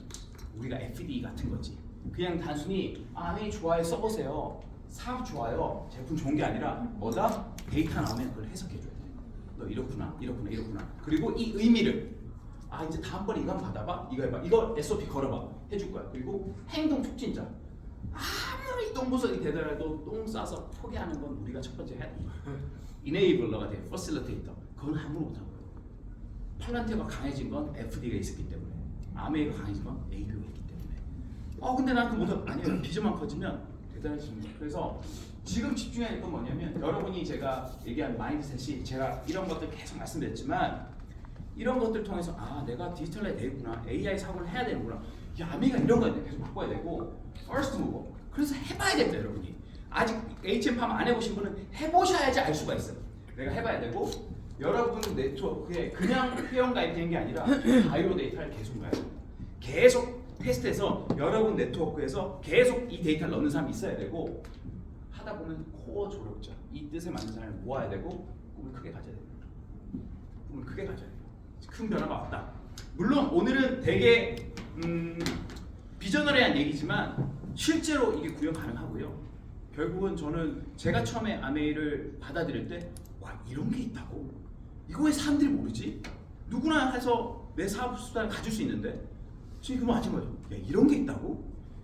우리가 FD 같은 거지. 그냥 단순히 아메이 좋아요 써보세요. 사업 좋아요. 제품 좋은 게 아니라 뭐다? 데이터 나오면 그걸 해석해줘야 돼. 너 이렇구나, 이렇구나, 이렇구나. 그리고 이 의미를 이제 다음번에 이거 한번 받아봐. 이거 해봐. 이거 SOP 걸어봐. 해줄 거야. 그리고 행동 촉진자. 아무리 똥보석이 되더라도 똥 싸서 포기하는 건 우리가 첫 번째 해야 돼. 이네이블러가 돼. 퍼실리테이터. 그건 아무도 못한 거예요. 팔란티어가 강해진 건 FD가 있었기 때문에. 아메이가 강해진 건 AB가 있기 때문에. 근데 난 그 못한 아니에요. 비전만 커지면 대단해집니다. 그래서 지금 집중해야 할 건 뭐냐면 여러분이 제가 얘기한 마인드셋이 제가 이런 것들 계속 말씀드렸지만 이런 것들 통해서 내가 디지털에 되겠구나. AI 사고를 해야 되는구나. 아메이가 이런 거 계속 바꿔야 되고 퍼스트 무버. 그래서 해봐야 됩니다, 여러분이. 아직 HM팜 안 해보신 분은 해보셔야지 알 수가 있어요. 내가 해봐야 되고 여러분 네트워크에 그냥 회원 가입된 게 아니라 바이오 데이터를 계속 가요. 계속 테스트해서 여러분 네트워크에서 계속 이 데이터를 넣는 사람이 있어야 되고 하다 보면 코어 조력자 이 뜻에 맞는 사람을 모아야 되고 꿈을 크게 가져야 돼요. 꿈을 크게 가져야 돼요. 큰 변화가 왔다. 물론 오늘은 되게 비전을에 한 얘기지만 실제로 이게 구현 가능하고요. 결국은 저는 제가 처음에 아메이를 받아들일 때 와 이런 게 있다고? 이거 왜 사람들이 모르지? 누구나 해서 내 사업 수단을 가질 수 있는데 지금 그거 맞은 거죠. 야 이런 게 있다고?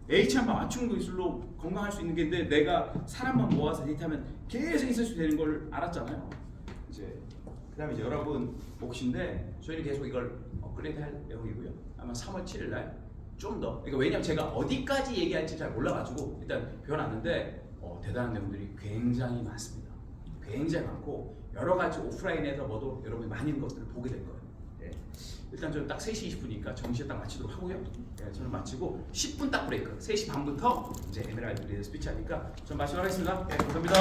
H한번 맞춤 기술로 건강할 수 있는 게 있는데 내가 사람만 모아서 데이터하면 계속 있을 수 되는 걸 알았잖아요. 이제 그다음에 이제 여러분 몫인데 저희는 계속 이걸 업그레이드 할 예정이고요. 아마 3월 7일 날 좀 더. 그러니까 왜냐면 제가 어디까지 얘기할지 잘 몰라가지고 일단 배워놨는데 대단한 내용들이 굉장히 많습니다. 굉장히 많고 여러 가지 오프라인에서 뭐도 여러분이 많은 것들을 보게 될 거예요. 예. 일단 저는 딱 3시 20분이니까 정시에 딱 마치도록 하고요. 예, 저는 마치고 10분 딱 브레이크. 3시 반부터 이제 에메랄드 리더 스피치 하니까 전 마치도록 하겠습니다. 예, 감사합니다.